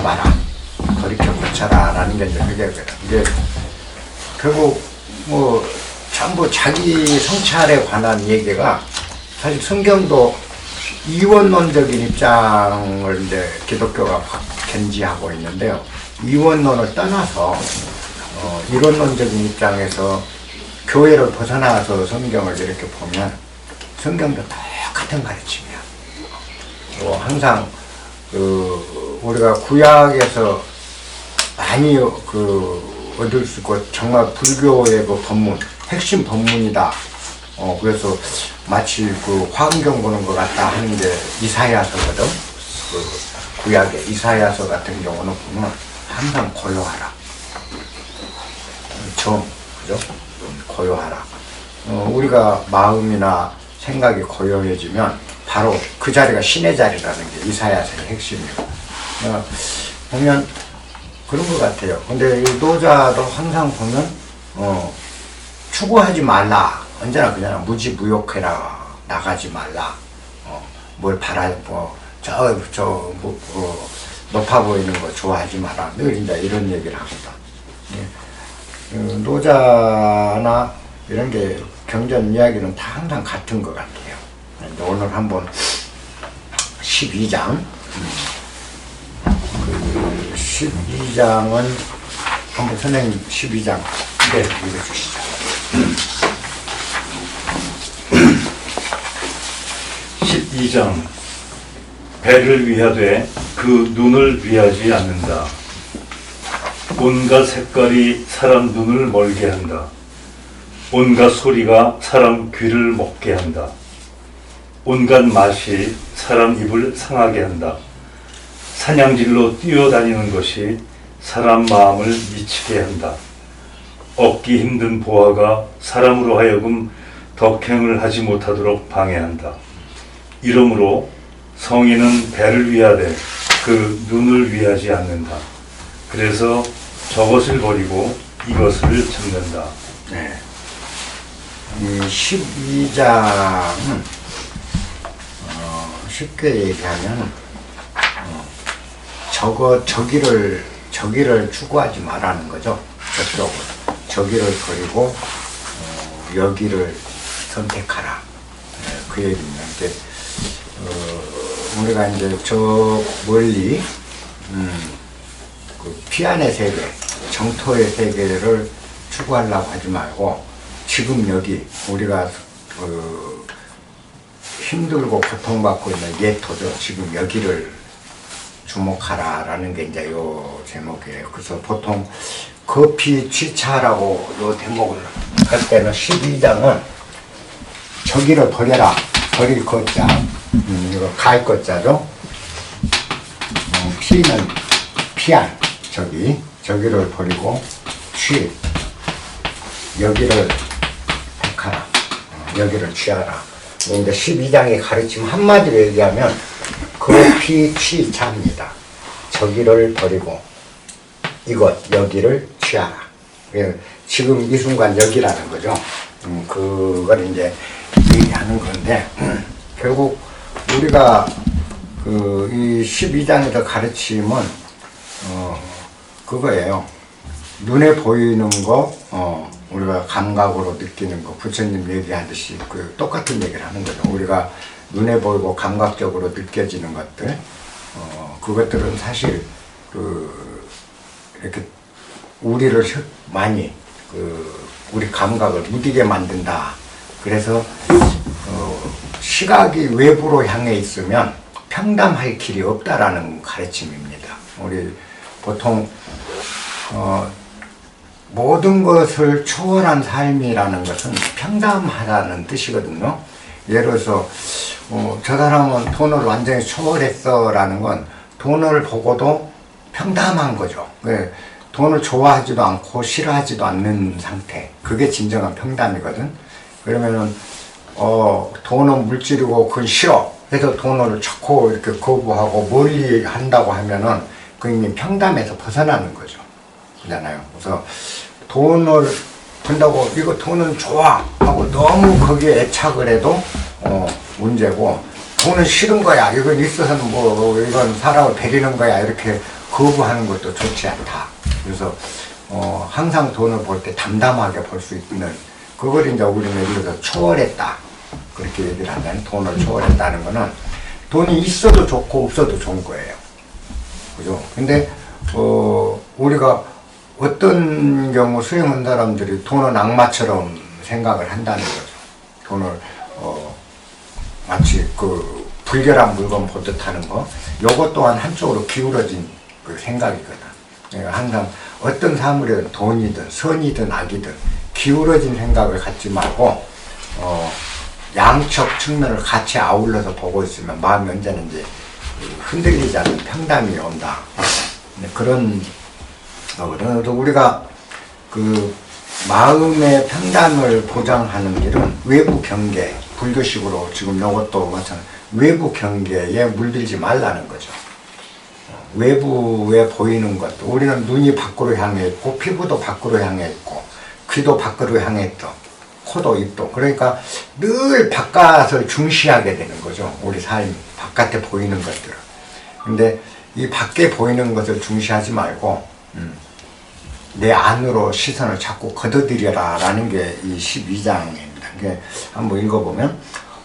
고쳐봐라, 돌이켜 고쳐라 라는 게 이제 이게 결국 뭐 전부 자기 성찰에 관한 얘기가 사실 성경도 이원론적인 입장을 이제 기독교가 견지하고 있는데요. 이원론을 떠나서 이론론적인 입장에서 교회를 벗어나서 성경을 이렇게 보면 성경도 똑같은 가르침이야. 항상 우리가 구약에서 많이 얻을 수 있고 정말 불교의 법문, 핵심 법문이다. 그래서 마치 화엄경 보는 것 같다 하는 게 이사야서거든. 구약의 이사야서 같은 경우는 보면 항상 고요하라. 그죠? 고요하라. 우리가 마음이나 생각이 고요해지면 바로 그 자리가 신의 자리라는 게 이사야서의 핵심이고. 보면 그런 것 같아요. 근데 이 노자도 항상 보면, 추구하지 말라. 언제나 그냥 무지무욕해라. 나가지 말라. 뭘 높아 보이는 거 좋아하지 마라. 늘 이제 이런 얘기를 합니다. 노자나 이런 게 경전 이야기는 다 항상 같은 것 같아요. 오늘 한번 12장. 12장은 한번 선생님 12장 읽어주시죠. 12장 배를 위하되 그 눈을 위하지 않는다. 온갖 색깔이 사람 눈을 멀게 한다. 온갖 소리가 사람 귀를 먹게 한다. 온갖 맛이 사람 입을 상하게 한다. 사냥질로 뛰어다니는 것이 사람 마음을 미치게 한다. 얻기 힘든 보화가 사람으로 하여금 덕행을 하지 못하도록 방해한다. 이러므로 성인은 배를 위하되 그 눈을 위하지 않는다. 그래서 저것을 버리고 이것을 찾는다. 네. 이 12장은 쉽게 얘기하면 저기를 추구하지 말라는 거죠. 저쪽을. 저기를 버리고 여기를 선택하라. 그 얘기입니다. 우리가 이제 저 멀리 그 피안의 세계, 정토의 세계를 추구하려고 하지 말고 지금 여기 우리가 힘들고 고통받고 있는 예토죠. 지금 여기를 주목하라라는 게 이제 요 제목이에요. 그래서 보통 거피 취차라고 요 대목을 할 때는 12장은 저기를 버려라. 버릴 것자. 이거 갈 것자죠. 피는 피안. 저기를 버리고 취. 여기를 택하라. 여기를 취하라. 이제 12장의 가르침 한마디로 얘기하면 거피 취차입니다. 저기를 버리고 여기를 취하라. 지금 이 순간 여기라는 거죠. 그걸 이제 얘기하는 건데 결국 우리가 이 12장에서 가르침은 그거예요. 눈에 보이는 거, 우리가 감각으로 느끼는 거, 부처님 얘기하듯이 똑같은 얘기를 하는 거죠. 우리가 눈에 보이고 감각적으로 느껴지는 것들, 그것들은 사실 이렇게 우리를 많이 우리 감각을 무디게 만든다. 그래서 시각이 외부로 향해 있으면 평담할 길이 없다라는 가르침입니다. 우리 보통 모든 것을 초월한 삶이라는 것은 평담하다는 뜻이거든요. 예를 들어서 저 사람은 돈을 완전히 초월했어 라는 건 돈을 보고도 평담한 거죠. 돈을 좋아하지도 않고 싫어하지도 않는 상태, 그게 진정한 평담이거든. 그러면은 돈은 물질이고 그건 싫어 그래서 돈을 자꾸 이렇게 거부하고 멀리 한다고 하면은 그 이미 평담에서 벗어나는 거죠. 그잖아요. 그래서 돈을 번다고 이거 돈은 좋아 하고 너무 거기에 애착을 해도 문제고, 돈은 싫은 거야, 이건 있어서는 뭐 이건 사람을 베리는 거야, 이렇게 거부하는 것도 좋지 않다. 그래서 항상 돈을 벌 때 담담하게 벌 수 있는, 그걸 이제 우리는 예를 들어서 초월했다, 그렇게 얘기를 한다는, 돈을 초월했다는 거는 돈이 있어도 좋고 없어도 좋은 거예요. 그죠? 근데 우리가 어떤 경우 수행한 사람들이 돈은 악마처럼 생각을 한다는 거죠. 돈을 마치 그 불결한 물건 보듯 하는 거, 요것 또한 한쪽으로 기울어진 그 생각이거든. 그러니까 항상 어떤 사물이든 돈이든 선이든 악이든 기울어진 생각을 갖지 말고 양측 측면을 같이 아울러서 보고 있으면 마음이 언제든지 흔들리지 않는 평담이 온다. 그런 거거든. 그래서 우리가 그 마음의 평단을 보장하는 길은 외부 경계, 불교식으로 지금 이것도 마찬가지, 외부 경계에 물들지 말라는 거죠. 외부에 보이는 것도, 우리는 눈이 밖으로 향해 있고 피부도 밖으로 향해 있고 귀도 밖으로 향해 있고 코도 입도, 그러니까 늘 바깥을 중시하게 되는 거죠. 우리 삶 바깥에 보이는 것들을. 근데 이 밖에 보이는 것을 중시하지 말고 내 안으로 시선을 자꾸 걷어들여라 라는 게 이 12장입니다. 이게 한번 읽어보면,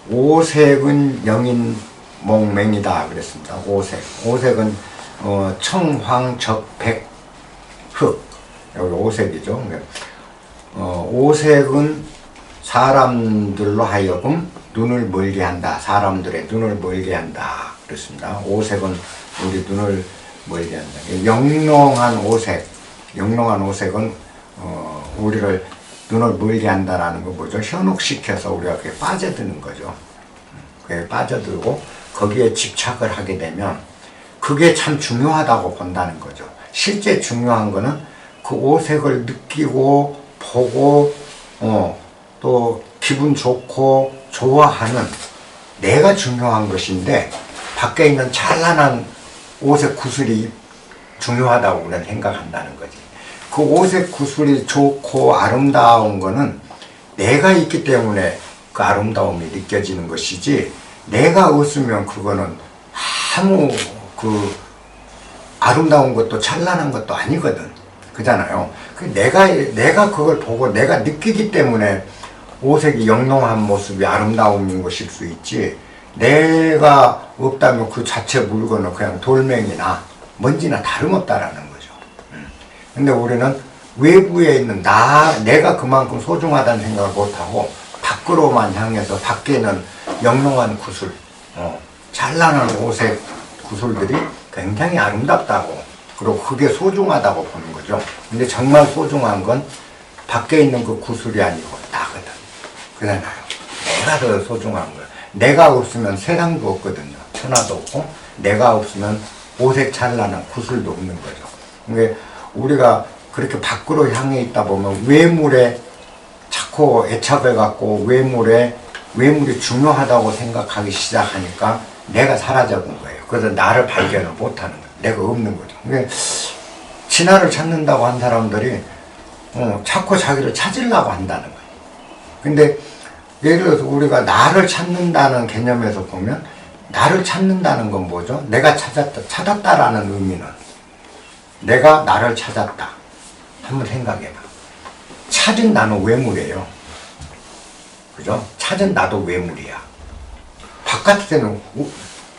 오색은 영인몽맹이다 그랬습니다. 오색은 청황 적백 흑, 여기 오색이죠. 오색은 사람들로 하여금 눈을 멀게 한다. 사람들의 눈을 멀게 한다 그랬습니다. 오색은 우리 눈을 멀게 한다. 영롱한 오색은 우리를 눈을 멀게 한다라는 거 뭐죠? 현혹시켜서 우리가 그게 빠져드는 거죠. 그게 빠져들고 거기에 집착을 하게 되면 그게 참 중요하다고 본다는 거죠. 실제 중요한 거는 그 오색을 느끼고 보고 또 기분 좋고 좋아하는 내가 중요한 것인데, 밖에 있는 찬란한 오색 구슬이 중요하다고 우리는 생각한다는 거지. 그 오색 구슬이 좋고 아름다운 거는 내가 있기 때문에 그 아름다움이 느껴지는 것이지, 내가 없으면 그거는 아무 그 아름다운 것도 찬란한 것도 아니거든. 그잖아요. 내가 그걸 보고 내가 느끼기 때문에 오색이 영롱한 모습이 아름다운 것일 수 있지, 내가 없다면 그 자체 물건은 그냥 돌멩이나 먼지나 다름없다라는 거죠. 근데 우리는 외부에 있는 내가 그만큼 소중하다는 생각을 못하고 밖으로만 향해서 밖에 있는 영롱한 구슬, 찬란한 오색 구슬들이 굉장히 아름답다고, 그리고 그게 소중하다고 보는 거죠. 근데 정말 소중한 건 밖에 있는 그 구슬이 아니고 나거든. 그잖아요. 내가 더 소중한 거야. 내가 없으면 세상도 없거든요. 천하도 없고, 내가 없으면 오색 찬란한 구슬도 없는 거죠. 그러니까 우리가 그렇게 밖으로 향해 있다 보면 외물에 자꾸 애착을 갖고 외물이 중요하다고 생각하기 시작하니까 내가 사라져본 거예요. 그래서 나를 발견을 못하는 거예요. 내가 없는 거죠. 그러니까 진화를 찾는다고 한 사람들이 자꾸 자기를 찾으려고 한다는 거예요. 근데 예를 들어서 우리가 나를 찾는다는 개념에서 보면, 나를 찾는다는 건 뭐죠? 내가 찾았다라는 의미는 내가 나를 찾았다. 한번 생각해봐. 찾은 나는 외물이에요. 그죠? 찾은 나도 외물이야. 바깥에는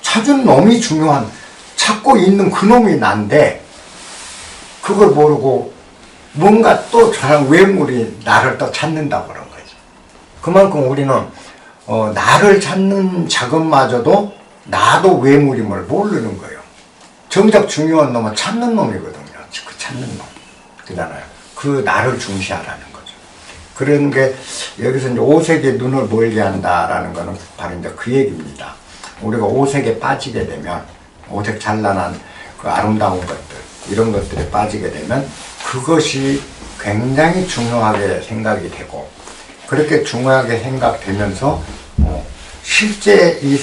찾은 놈이 중요한, 찾고 있는 그 놈이 난데 그걸 모르고 뭔가 또 다른 외물이 나를 또 찾는다고 그런 거지. 그만큼 우리는 나를 찾는 작업마저도 나도 외물임을 모르는 거예요. 정작 중요한 놈은 찾는 놈이거든요. 그 찾는 놈. 그잖아요. 그 나를 중시하라는 거죠. 그런 게 여기서 이제 오색에 눈을 멀게 한다라는 거는 바로 이제 그 얘기입니다. 우리가 오색에 빠지게 되면, 오색 찬란한 그 아름다운 것들, 이런 것들에 빠지게 되면 그것이 굉장히 중요하게 생각이 되고, 그렇게 중요하게 생각되면서 실제 이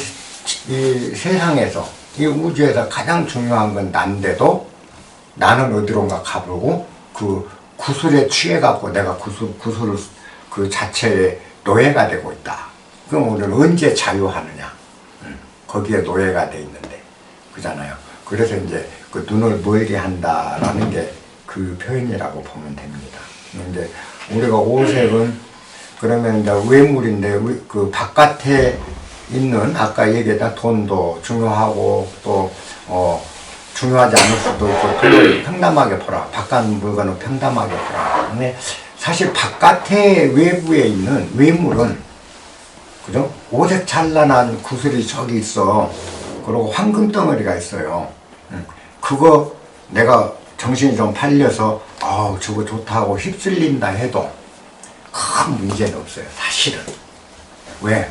세상에서, 이 우주에서 가장 중요한 건 난데도 나는 어디론가 가보고 그 구슬에 취해갖고 내가 구슬 그 자체의 노예가 되고 있다. 그럼 우리는 언제 자유하느냐? 거기에 노예가 돼 있는데, 그잖아요. 그래서 이제 그 눈을 멀게 한다라는 게 그 표현이라고 보면 됩니다. 근데 우리가 오색은 그러면 이제 외물인데 그 바깥에 있는 아까 얘기했던 돈도 중요하고 또 중요하지 않을 수도 있고 돈을 평담하게 보라. 바깥 물건은 평담하게 보라. 근데 사실 바깥에 외부에 있는 외물은 그죠? 오색 찬란한 구슬이 저기 있어. 그리고 황금 덩어리가 있어요. 그거 내가 정신이 좀 팔려서 저거 좋다고 휩쓸린다 해도 큰 문제는 없어요. 사실은. 왜?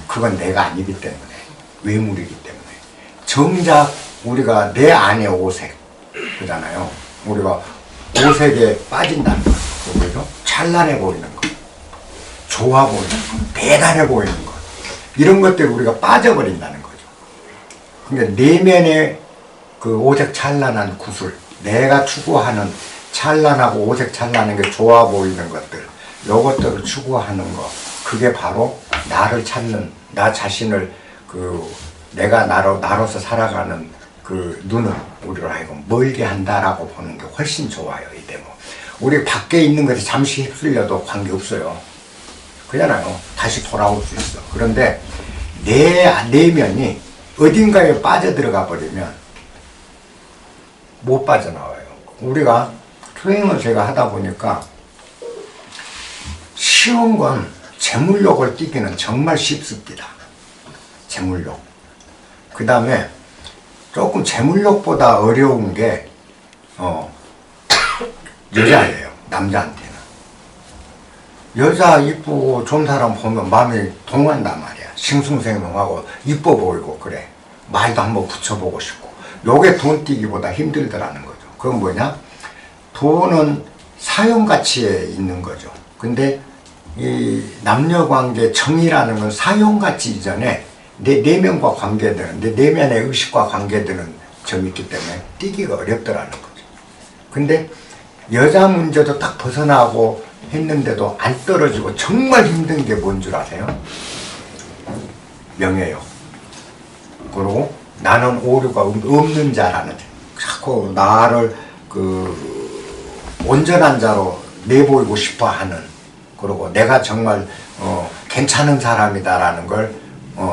그건 내가 아니기 때문에. 외물이기 때문에. 정작 우리가 내 안에 오색 그잖아요. 우리가 오색에 빠진다는 거. 그죠? 찬란해 보이는 거. 좋아 보이는 거. 대단해 보이는 거. 이런 것들이 우리가 빠져버린다는 거죠. 그러니까 내면에 그 오색 찬란한 구슬, 내가 추구하는 찬란하고 오색 찬란한 게 좋아 보이는 것들, 요것들을 추구하는 거, 그게 바로 나를 찾는, 나 자신을 내가 나로서 살아가는 그 눈을 우리로 하여금 멀게 한다라고 보는 게 훨씬 좋아요, 이 대목. 우리 밖에 있는 것에 잠시 휩쓸려도 관계없어요. 그잖아요. 다시 돌아올 수 있어. 그런데 내 내면이 어딘가에 빠져들어가 버리면 못 빠져나와요. 우리가 투행을 제가 하다 보니까 쉬운 건 재물욕을 띠기는 정말 쉽습니다. 재물욕. 그 다음에 조금 재물욕보다 어려운 게 여자예요. 남자한테는. 여자 이쁘고 좋은 사람 보면 마음이 동한단 말이야. 싱숭생숭하고 이뻐 보이고 그래. 말도 한번 붙여보고 싶고. 요게 돈 띠기보다 힘들더라는 거죠. 그건 뭐냐? 돈은 사용가치에 있는 거죠. 근데 이 남녀관계 정이라는 건 사용가치 이전에 내 내면과 관계되는, 내 내면의 의식과 관계되는 점이 있기 때문에 띠기가 어렵더라는 거죠. 근데 여자 문제도 딱 벗어나고 했는데도 안 떨어지고 정말 힘든 게 뭔 줄 아세요? 명예욕. 그리고 나는 오류가 없는 자라는, 자꾸 나를 온전한 자로 내보이고 싶어 하는, 그리고 내가 정말 괜찮은 사람이다라는 걸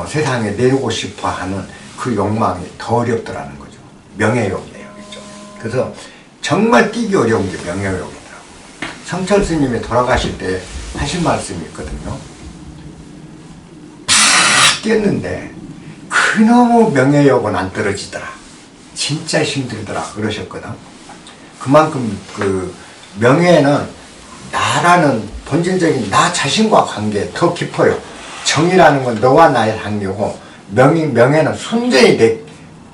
세상에 내고 싶어 하는 그 욕망이 더 어렵더라는 거죠. 명예욕이에요. 그렇죠? 그래서 정말 띄기 어려운 게 명예욕이더라고요. 성철 스님이 돌아가실 때 하신 말씀이 있거든요. 다 깼는데 그놈의 명예욕은 안 떨어지더라. 진짜 힘들더라. 그러셨거든. 그만큼 그 명예는 나라는 본질적인 나 자신과 관계 더 깊어요. 정이라는 건 너와 나의 관계고 명예는 순전히 내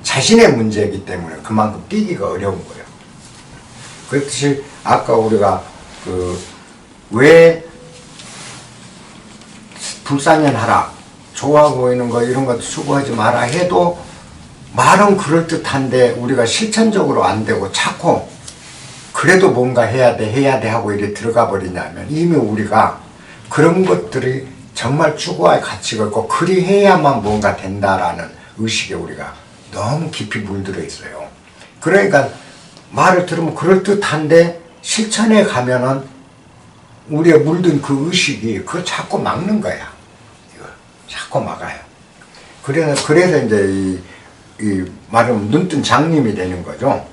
자신의 문제이기 때문에 그만큼 띄기가 어려운 거예요. 그렇듯이 아까 우리가 왜 불쌍연하라, 좋아 보이는 거 이런 것도 추구하지 마라 해도 말은 그럴듯한데 우리가 실천적으로 안 되고 자꾸 그래도 뭔가 해야 돼 하고 이렇게 들어가 버리냐면 이미 우리가 그런 것들이 정말 추구할 가치가 있고 그리 해야만 뭔가 된다라는 의식에 우리가 너무 깊이 물들어 있어요. 그러니까 말을 들으면 그럴듯한데 실천에 가면은 우리의 물든 그 의식이 그걸 자꾸 막는 거야. 이걸 자꾸 막아요. 그래서 이제 이 말하면 눈뜬 장님이 되는 거죠.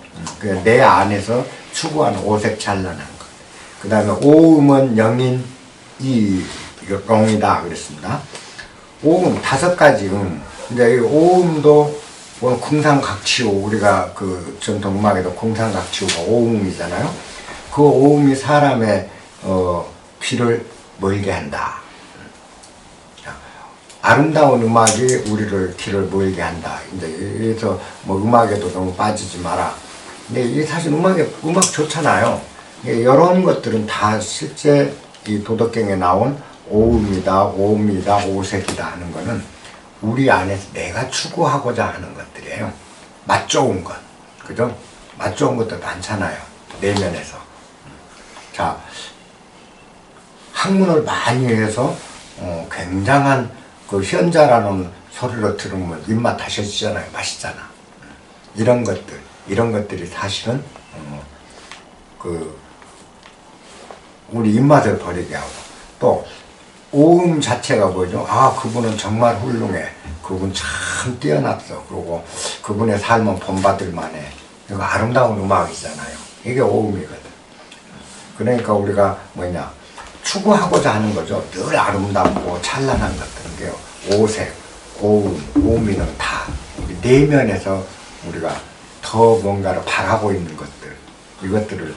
내 안에서 추구하는 오색 찬란한 것. 그 다음에 오음은 영인 이용이다 그랬습니다. 오음 5가지 이제 이 오음도 궁상각치오, 우리가 그 전통 음악에도 궁상각치오가 오음이잖아요. 그 오음이 사람의 귀를 멀게 한다. 아름다운 음악이 우리를 귀를 멀게 한다. 이제 그래서 뭐 음악에도 너무 빠지지 마라. 근데 이게 사실 음악 좋잖아요. 이런 것들은 다 실제 이 도덕경에 나온 오음이다, 오색이다 하는 거는 우리 안에서 내가 추구하고자 하는 것들이에요. 맛 좋은 것. 그죠? 맛 좋은 것도 많잖아요. 내면에서. 자, 학문을 많이 해서 굉장한 그 현자라는 소리로 들으면 입맛 다셔지잖아요. 맛있잖아. 이런 것들이 사실은 우리 입맛을 버리게 하고, 또 오음 자체가 뭐죠? 아, 그분은 정말 훌륭해. 그분 참 뛰어났어. 그리고 그분의 삶은 본받을 만해. 이거 아름다운 음악이잖아요. 이게 오음이거든. 그러니까 우리가 추구하고자 하는 거죠. 늘 아름답고 찬란한 것들. 게 오색, 오음, 오미는 다 우리 내면에서 우리가 더 뭔가를 바라고 있는 것들. 이것들을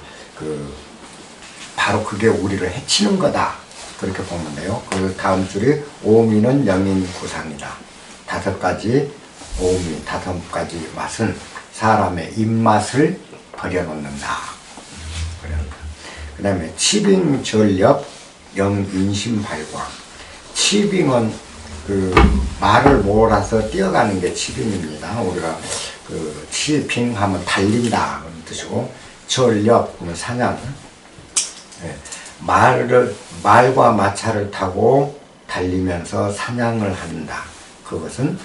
바로 그게 우리를 해치는 거다. 그렇게 보면 돼요. 그 다음 줄이 오미는 영인구상이다. 5가지 오미, 5가지 맛은 사람의 입맛을 버려놓는다. 그 다음에 치빙전력 영인심발광. 치빙은 말을 몰아서 뛰어가는 게 치빙입니다. 우리가 치빙하면 달린다 그런 뜻이고, 전력 그러면 사냥. 말과 마차를 타고 달리면서 사냥을 한다. 그것은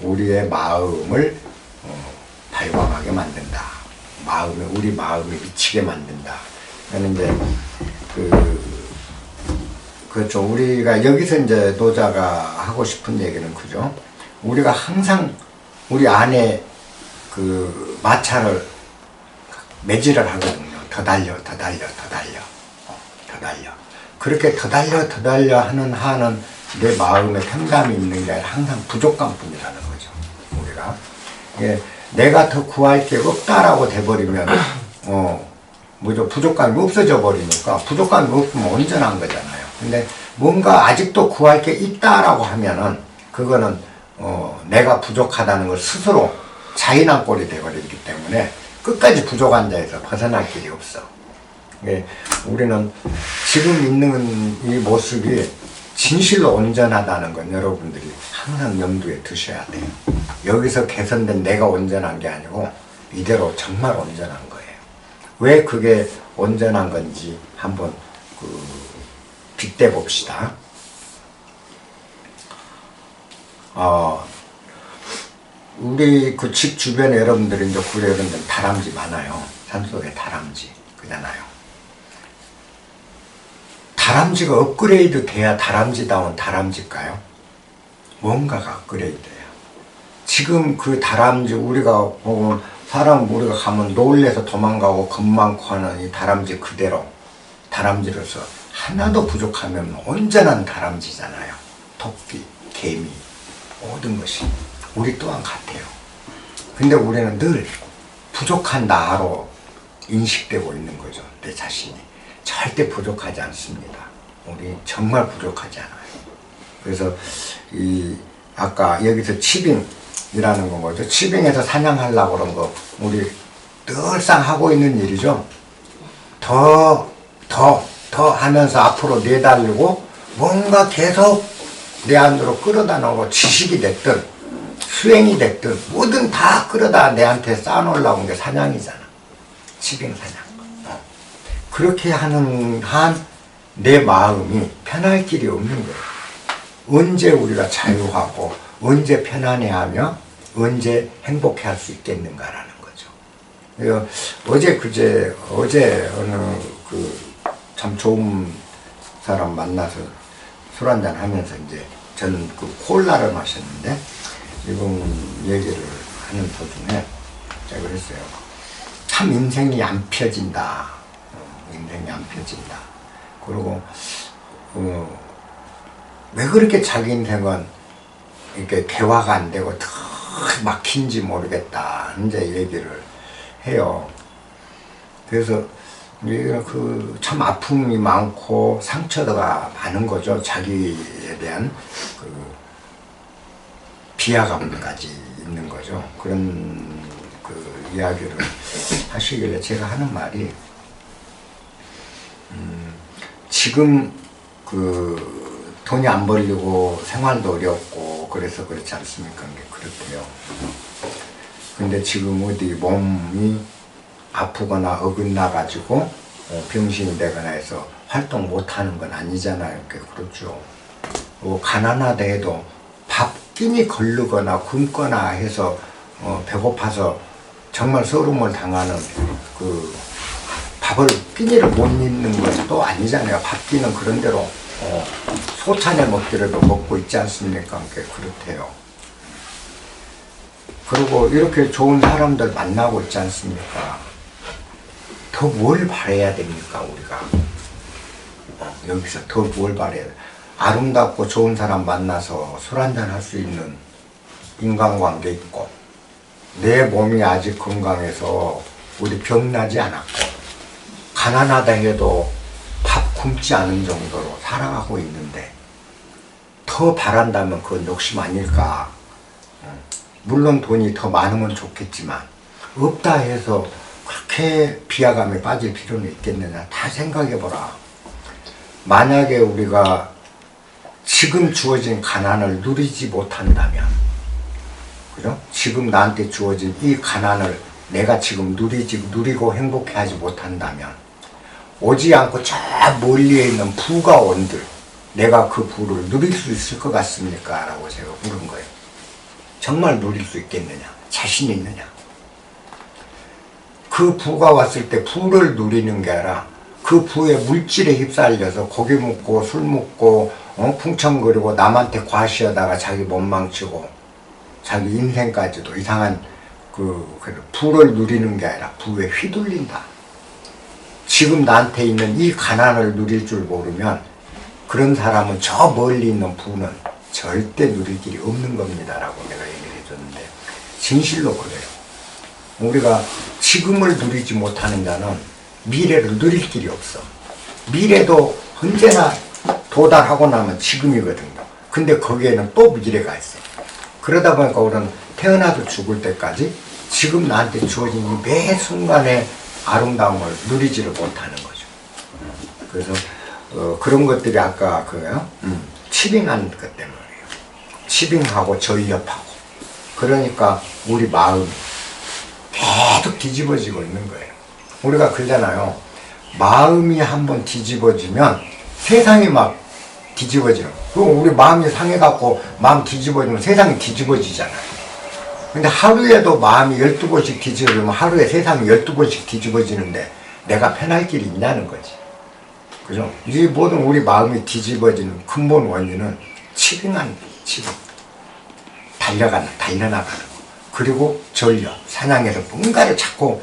우리의 마음을 발광하게 만든다. 우리 마음에 미치게 만든다. 그런데 그렇죠. 우리가 여기서 이제 노자가 하고 싶은 얘기는 그죠. 우리가 항상 우리 안에 마차를 매질을 하거든요. 더 달려. 그렇게 더 달려 하는 한은 내 마음에 평감이 있는 게 아니라 항상 부족감뿐이라는 거죠. 우리가 내가 더 구할 게 없다라고 돼버리면 부족감이 없어져 버리니까, 부족감이 없으면 온전한 거잖아요. 근데 뭔가 아직도 구할 게 있다라고 하면은 그거는 내가 부족하다는 걸 스스로 자인한 꼴이 돼버리기 때문에 끝까지 부족한 자에서 벗어날 길이 없어. 우리는 지금 있는 이 모습이 진실로 온전하다는 건 여러분들이 항상 염두에 두셔야 돼요. 여기서 개선된 내가 온전한 게 아니고 이대로 정말 온전한 거예요. 왜 그게 온전한 건지 한번 빗대 봅시다. 우리 집 주변에 여러분들이 이제 구례 여러분들 다람쥐 많아요. 산속에 다람쥐 그잖아요. 다람쥐가 업그레이드 돼야 다람쥐다운 다람쥐일까요? 뭔가가 업그레이드예요. 지금 그 다람쥐 우리가 보면 우리가 가면 놀래서 도망가고 겁 많고 하는 이 다람쥐 그대로 다람쥐로서 하나도 부족하면 온전한 다람쥐잖아요. 토끼, 개미, 모든 것이 우리 또한 같아요. 근데 우리는 늘 부족한 나로 인식되고 있는 거죠. 내 자신이 절대 부족하지 않습니다. 우리 정말 부족하지 않아요. 그래서 아까 여기서 치빙이라는 건 거죠. 치빙해서 사냥하려고 그런 거 우리 늘상 하고 있는 일이죠. 더 하면서 앞으로 내달리고 뭔가 계속 내 안으로 끌어다 놓고 지식이 됐든 수행이 됐든 뭐든 다 끌어다 내한테 쌓아놓으려고 한 게 사냥이잖아. 치빙 사냥. 그렇게 하는 한 내 마음이 편할 길이 없는 거예요. 언제 우리가 자유하고 언제 편안해하며 언제 행복해할 수 있겠는가라는 거죠. 어제 어느 참 좋은 사람 만나서 술 한잔 하면서 이제 저는 콜라를 마셨는데 이분 얘기를 하는 도중에 제가 그랬어요. 참 인생이 안 펴진다. 인생이 안 펴진다. 그리고 왜 그렇게 자기 인생은 이렇게 대화가 안 되고 더 막힌지 모르겠다. 이제 얘기를 해요. 그래서 우리가 참 아픔이 많고 상처가 많은 거죠. 자기에 대한 비하감까지 있는 거죠. 그런 이야기를 하시길래 제가 하는 말이 지금 돈이 안 벌리고 생활도 어렵고 그래서 그렇지 않습니까? 그렇대요. 근데 지금 어디 몸이 아프거나 어긋나 가지고 병신이 되거나 해서 활동 못하는 건 아니잖아요. 그렇죠. 가난하다 해도 밥 끼니 걸르거나 굶거나 해서 배고파서 정말 서름을 당하는 그 밥을 끼니를 못 잊는 것도 아니잖아요. 밥 끼는 그런 대로 소찬에 먹기라도 먹고 있지 않습니까? 그렇대요. 그리고 이렇게 좋은 사람들 만나고 있지 않습니까? 더 뭘 바라야 됩니까, 우리가? 여기서 더 뭘 바라야 돼? 아름답고 좋은 사람 만나서 술 한잔 할 수 있는 인간관계 있고, 내 몸이 아직 건강해서 우리 병나지 않았고, 가난하다 해도 밥 굶지 않은 정도로 살아가고 있는데, 더 바란다면 그건 욕심 아닐까? 물론 돈이 더 많으면 좋겠지만, 없다 해서 그렇게 비하감에 빠질 필요는 있겠느냐. 다 생각해보라. 만약에 우리가 지금 주어진 가난을 누리지 못한다면, 그죠? 지금 나한테 주어진 이 가난을 내가 지금 누리고 행복해하지 못한다면, 오지 않고 저 멀리에 있는 부가 온들, 내가 그 부를 누릴 수 있을 것 같습니까? 라고 제가 물은 거예요. 정말 누릴 수 있겠느냐? 자신 있느냐? 그 부가 왔을 때 부를 누리는 게 아니라 그 부의 물질에 휩쓸려서 고기 먹고 술 먹고 풍청거리고 남한테 과시하다가 자기 못 망치고 자기 인생까지도 이상한 그 부를 누리는 게 아니라 부에 휘둘린다. 지금 나한테 있는 이 가난을 누릴 줄 모르면 그런 사람은 저 멀리 있는 부는 절대 누릴 길이 없는 겁니다라고 내가 얘기를 해줬는데, 진실로 그래요. 우리가 지금을 누리지 못하는 자는 미래를 누릴 길이 없어. 미래도 언제나 도달하고 나면 지금이거든요. 근데 거기에는 또 미래가 있어. 그러다 보니까 우리는 태어나서 죽을 때까지 지금 나한테 주어진 이 매 순간의 아름다움을 누리지를 못하는 거죠. 그래서 그런 것들이 아까 치빙한 것 때문이에요. 치빙하고 저희협하고. 그러니까 우리 마음이 계속 뒤집어지고 있는 거예요. 우리가 그러잖아요. 마음이 한번 뒤집어지면 세상이 막 뒤집어지는 거예요. 그럼 우리 마음이 상해갖고 마음 뒤집어지면 세상이 뒤집어지잖아요. 근데 하루에도 마음이 12번씩 뒤집어지면 하루에 세상이 12번씩 뒤집어지는데 내가 편할 길이 있냐는 거지. 그죠? 이 모든 우리 마음이 뒤집어지는 근본 원인은 치빙한 치빙. 달려나가는 거. 그리고 전력, 사냥해서 뭔가를 찾고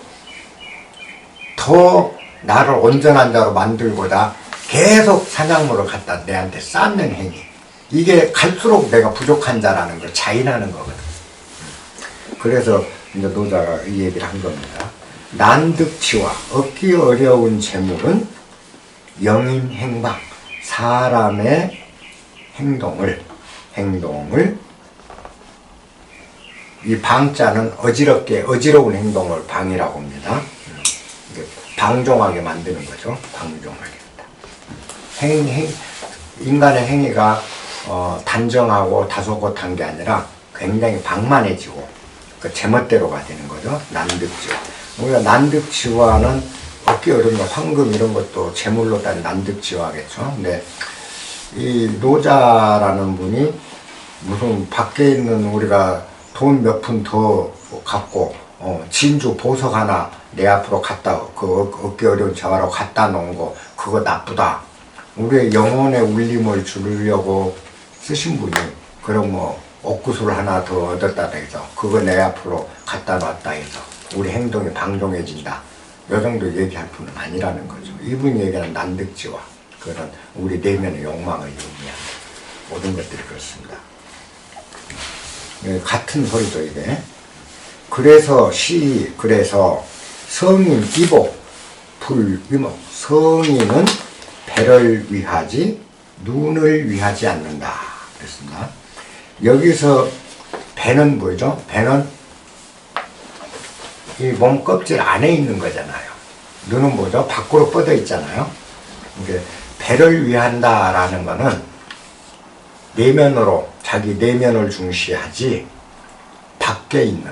더 나를 온전한 자로 만들고자 계속 사냥물을 갖다 내한테 쌓는 행위. 이게 갈수록 내가 부족한 자라는 걸 자인하는 거거든. 그래서 이제 노자가 이 얘기를 한 겁니다. 난득치와 얻기 어려운 재물은 영인행방, 사람의 행동을 이 방자는 어지러운 행동을 방이라고 합니다. 방종하게 만드는 거죠. 방종하게. 인간의 행위가 단정하고 다소곳한 게 아니라 굉장히 방만해지고 그 제멋대로가 되는 거죠. 난득지화. 우리가 난득지화는 얻기 어려운 거, 황금 이런 것도 제물로 따른 난득지화겠죠. 근데 이 노자라는 분이 무슨 밖에 있는 우리가 돈 몇 푼 더 갖고 진주 보석 하나 내 앞으로 얻기 어려운 재화로 갖다 놓은 거 그거 나쁘다. 우리의 영혼의 울림을 주려고 쓰신 분이 그런 옥구슬 하나 더 얻었다 해서 그거 내 앞으로 갖다 놨다 해서 우리 행동이 방종해진다. 요 정도 얘기할 분은 아니라는 거죠. 이분 얘기는 난득지와 그런 우리 내면의 욕망을 의미하는 모든 것들이 그렇습니다. 같은 소리죠, 이게. 그래서 성인 기복 불위목. 성인은 배를 위하지 눈을 위하지 않는다. 그랬습니다. 여기서 배는 뭐죠? 배는 이 몸 껍질 안에 있는 거잖아요. 눈은 뭐죠? 밖으로 뻗어 있잖아요. 이게 배를 위한다라는 거는 내면으로 자기 내면을 중시하지 밖에 있는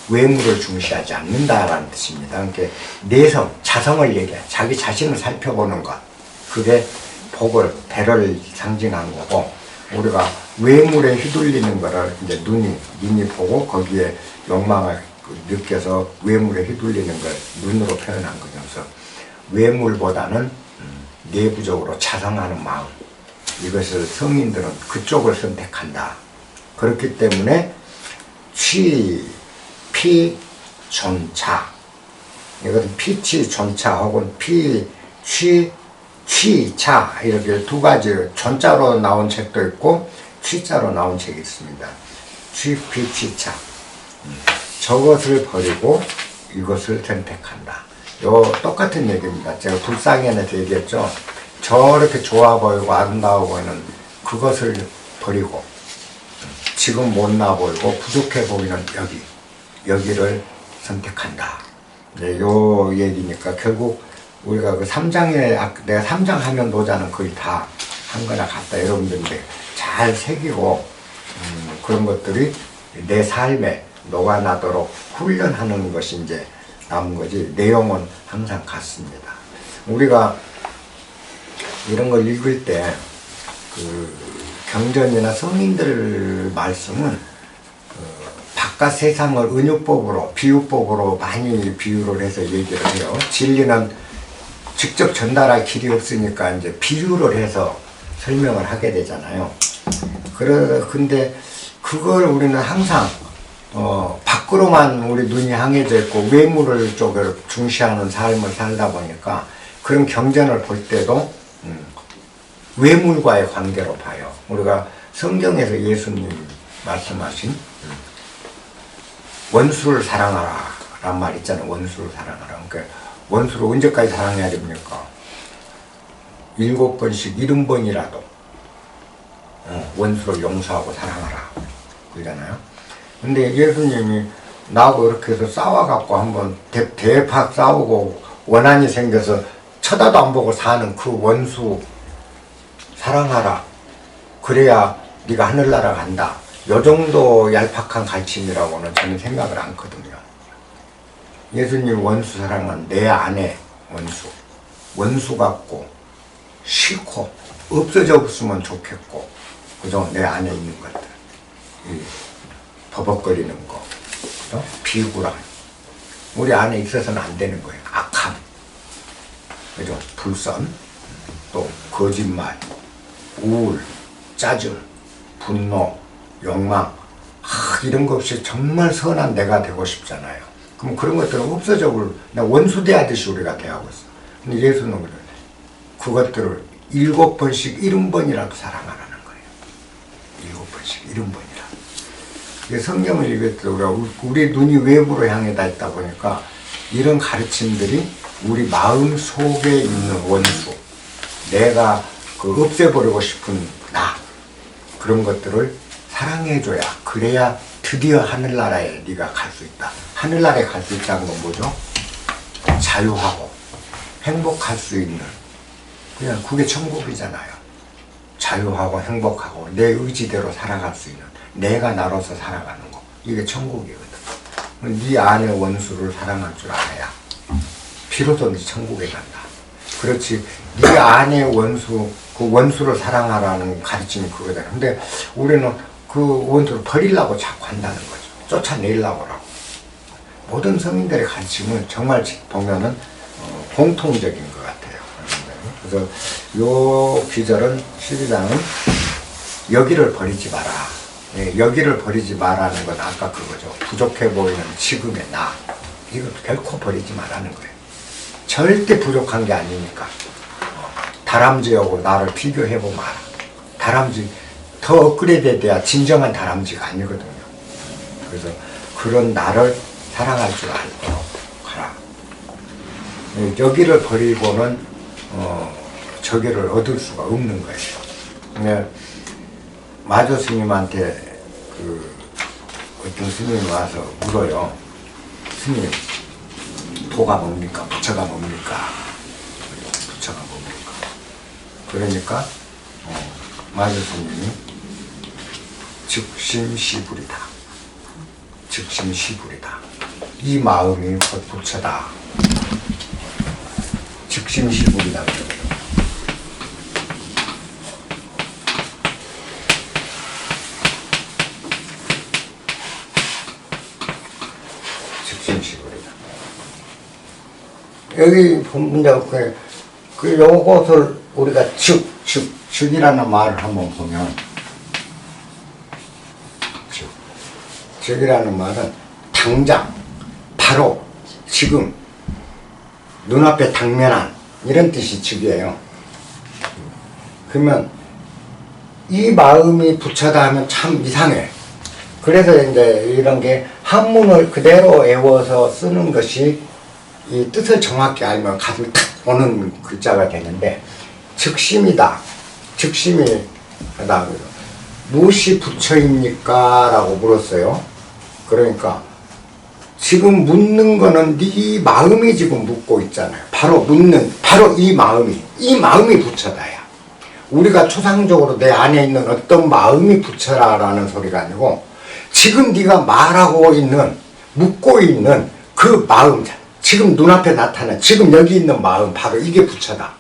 외물을 중시하지 않는다라는 뜻입니다. 그러니까 내성, 자성을 얘기해. 자기 자신을 살펴보는 것. 그게 복을, 배를 상징한 거고, 우리가 외물에 휘둘리는 거를 이제 눈이 보고 거기에 욕망을 느껴서 외물에 휘둘리는 걸 눈으로 표현한 거죠. 그래서 외물보다는 내부적으로 자성하는 마음, 이것을 성인들은 그쪽을 선택한다. 그렇기 때문에 취, 피, 존차, 이것은 피치, 존차 혹은 피, 취, 취차, 이렇게 두 가지, 존자로 나온 책도 있고 취자로 나온 책이 있습니다. 취, 피, 취차. 저것을 버리고 이것을 선택한다. 요 똑같은 얘기입니다. 제가 불상연에서 얘기했죠. 저렇게 좋아 보이고 아름다워 보이는 그것을 버리고 지금 못나 보이고 부족해 보이는 여기를 선택한다. 네, 요 얘기니까 결국 우리가 그 3장에 내가 3장 하면 노자는 거의 다 한 거나 같다. 여러분들 이제 잘 새기고 그런 것들이 내 삶에 녹아나도록 훈련하는 것이 이제 남은 거지, 내용은 항상 같습니다. 우리가 이런 걸 읽을 때 그 경전이나 성인들 말씀은 바깥 세상을 은유법으로 비유법으로 많이 비유를 해서 얘기를 해요. 진리는 직접 전달할 길이 없으니까 이제 비유를 해서 설명을 하게 되잖아요. 근데 그걸 우리는 항상 밖으로만 우리 눈이 향해져 있고 외물을 쪽을 중시하는 삶을 살다 보니까 그런 경전을 볼 때도 외물과의 관계로 봐요. 우리가 성경에서 예수님 말씀하신 원수를 사랑하라 란 말 있잖아요. 원수를 사랑하라. 그러니까 원수를 언제까지 사랑해야 됩니까? 7번씩 70번이라도 원수를 용서하고 사랑하라 그러잖아요. 근데 예수님이 나하고 이렇게 해서 싸워갖고 한번 대팍 싸우고 원한이 생겨서 쳐다도 안 보고 사는 그 원수 사랑하라. 그래야 네가 하늘나라 간다. 요 정도 얄팍한 가르침이라고는 저는 생각을 않거든요. 예수님 원수 사랑은 내 안에 원수 같고 싫고 없어져 없으면 좋겠고, 그죠? 내 안에 있는 것들, 버벅거리는 거, 그죠? 비굴함, 우리 안에 있어서는 안 되는 거예요. 악함, 그죠? 불선, 또 거짓말, 우울, 짜증, 분노, 욕망, 이런 거 없이 정말 선한 내가 되고 싶잖아요. 그럼 그런 것들은 없어져 볼, 원수 대하듯이 우리가 대하고 있어. 근데 예수는 그래. 그것들을 7번씩 70번이라도 사랑하라는 거예요. 7번씩 70번이라. 성경을 읽을 때 우리 눈이 외부로 향해 다 있다 보니까 이런 가르침들이 우리 마음 속에 있는 원수, 내가 그 없애버리고 싶은 나, 그런 것들을 사랑해줘야, 그래야 드디어 하늘나라에 네가 갈 수 있다. 하늘나라에 갈 수 있다는 건 뭐죠? 자유하고 행복할 수 있는, 그냥 그게 천국이잖아요. 자유하고 행복하고 내 의지대로 살아갈 수 있는, 내가 나로서 살아가는 거, 이게 천국이거든. 네 안의 원수를 사랑할 줄 알아야 비로소 네 천국에 간다. 그렇지, 네 안의 원수, 그 원수를 사랑하라는 가르침이 그거잖아. 근데 우리는 그 원수를 버리려고 자꾸 한다는 거죠. 쫓아내려고 하고. 모든 성인들의 가르침은 정말 보면은 공통적인 것 같아요. 그래서 요 귀절은 12장은 여기를 버리지 마라. 여기를 버리지 마라는 건 아까 그거죠. 부족해 보이는 지금의 나, 이거 결코 버리지 마라는 거예요. 절대 부족한 게 아니니까. 다람쥐하고 나를 비교해보면 알아. 다람쥐 더 업그레이드 돼야 진정한 다람쥐가 아니거든요. 그래서 그런 나를 사랑할 줄 알도록 가라. 여기를 버리고는 저기를 얻을 수가 없는 거예요. 마조 스님한테 어떤 스님이 와서 물어요. 스님, 도가 뭡니까? 부처가 뭡니까? 부처가 뭡니까? 그러니까 마조 스님이 즉심시불이다. 즉심시불이다. 이 마음이 곧 부처다. 즉심시불이다. 여기 보면 그 요것을 우리가 즉이라는 말을 한번 보면, 즉이라는 말은 당장, 바로, 지금, 눈앞에 당면한 이런 뜻이 즉이에요. 그러면 이 마음이 부처다 하면 참 이상해. 그래서 이제 이런 게 한문을 그대로 외워서 쓰는 것이 이 뜻을 정확히 알면 가슴이 탁 오는 글자가 되는데, 즉심이다. 즉심이 하다. 무엇이 부처입니까? 라고 물었어요. 그러니까 지금 묻는 거는 네 마음이 지금 묻고 있잖아요. 바로 이 마음이 부처다야. 우리가 초상적으로 내 안에 있는 어떤 마음이 부처라라는 소리가 아니고, 지금 네가 말하고 있는, 묻고 있는 그 마음, 지금 눈앞에 나타난, 지금 여기 있는 마음, 바로 이게 부처다.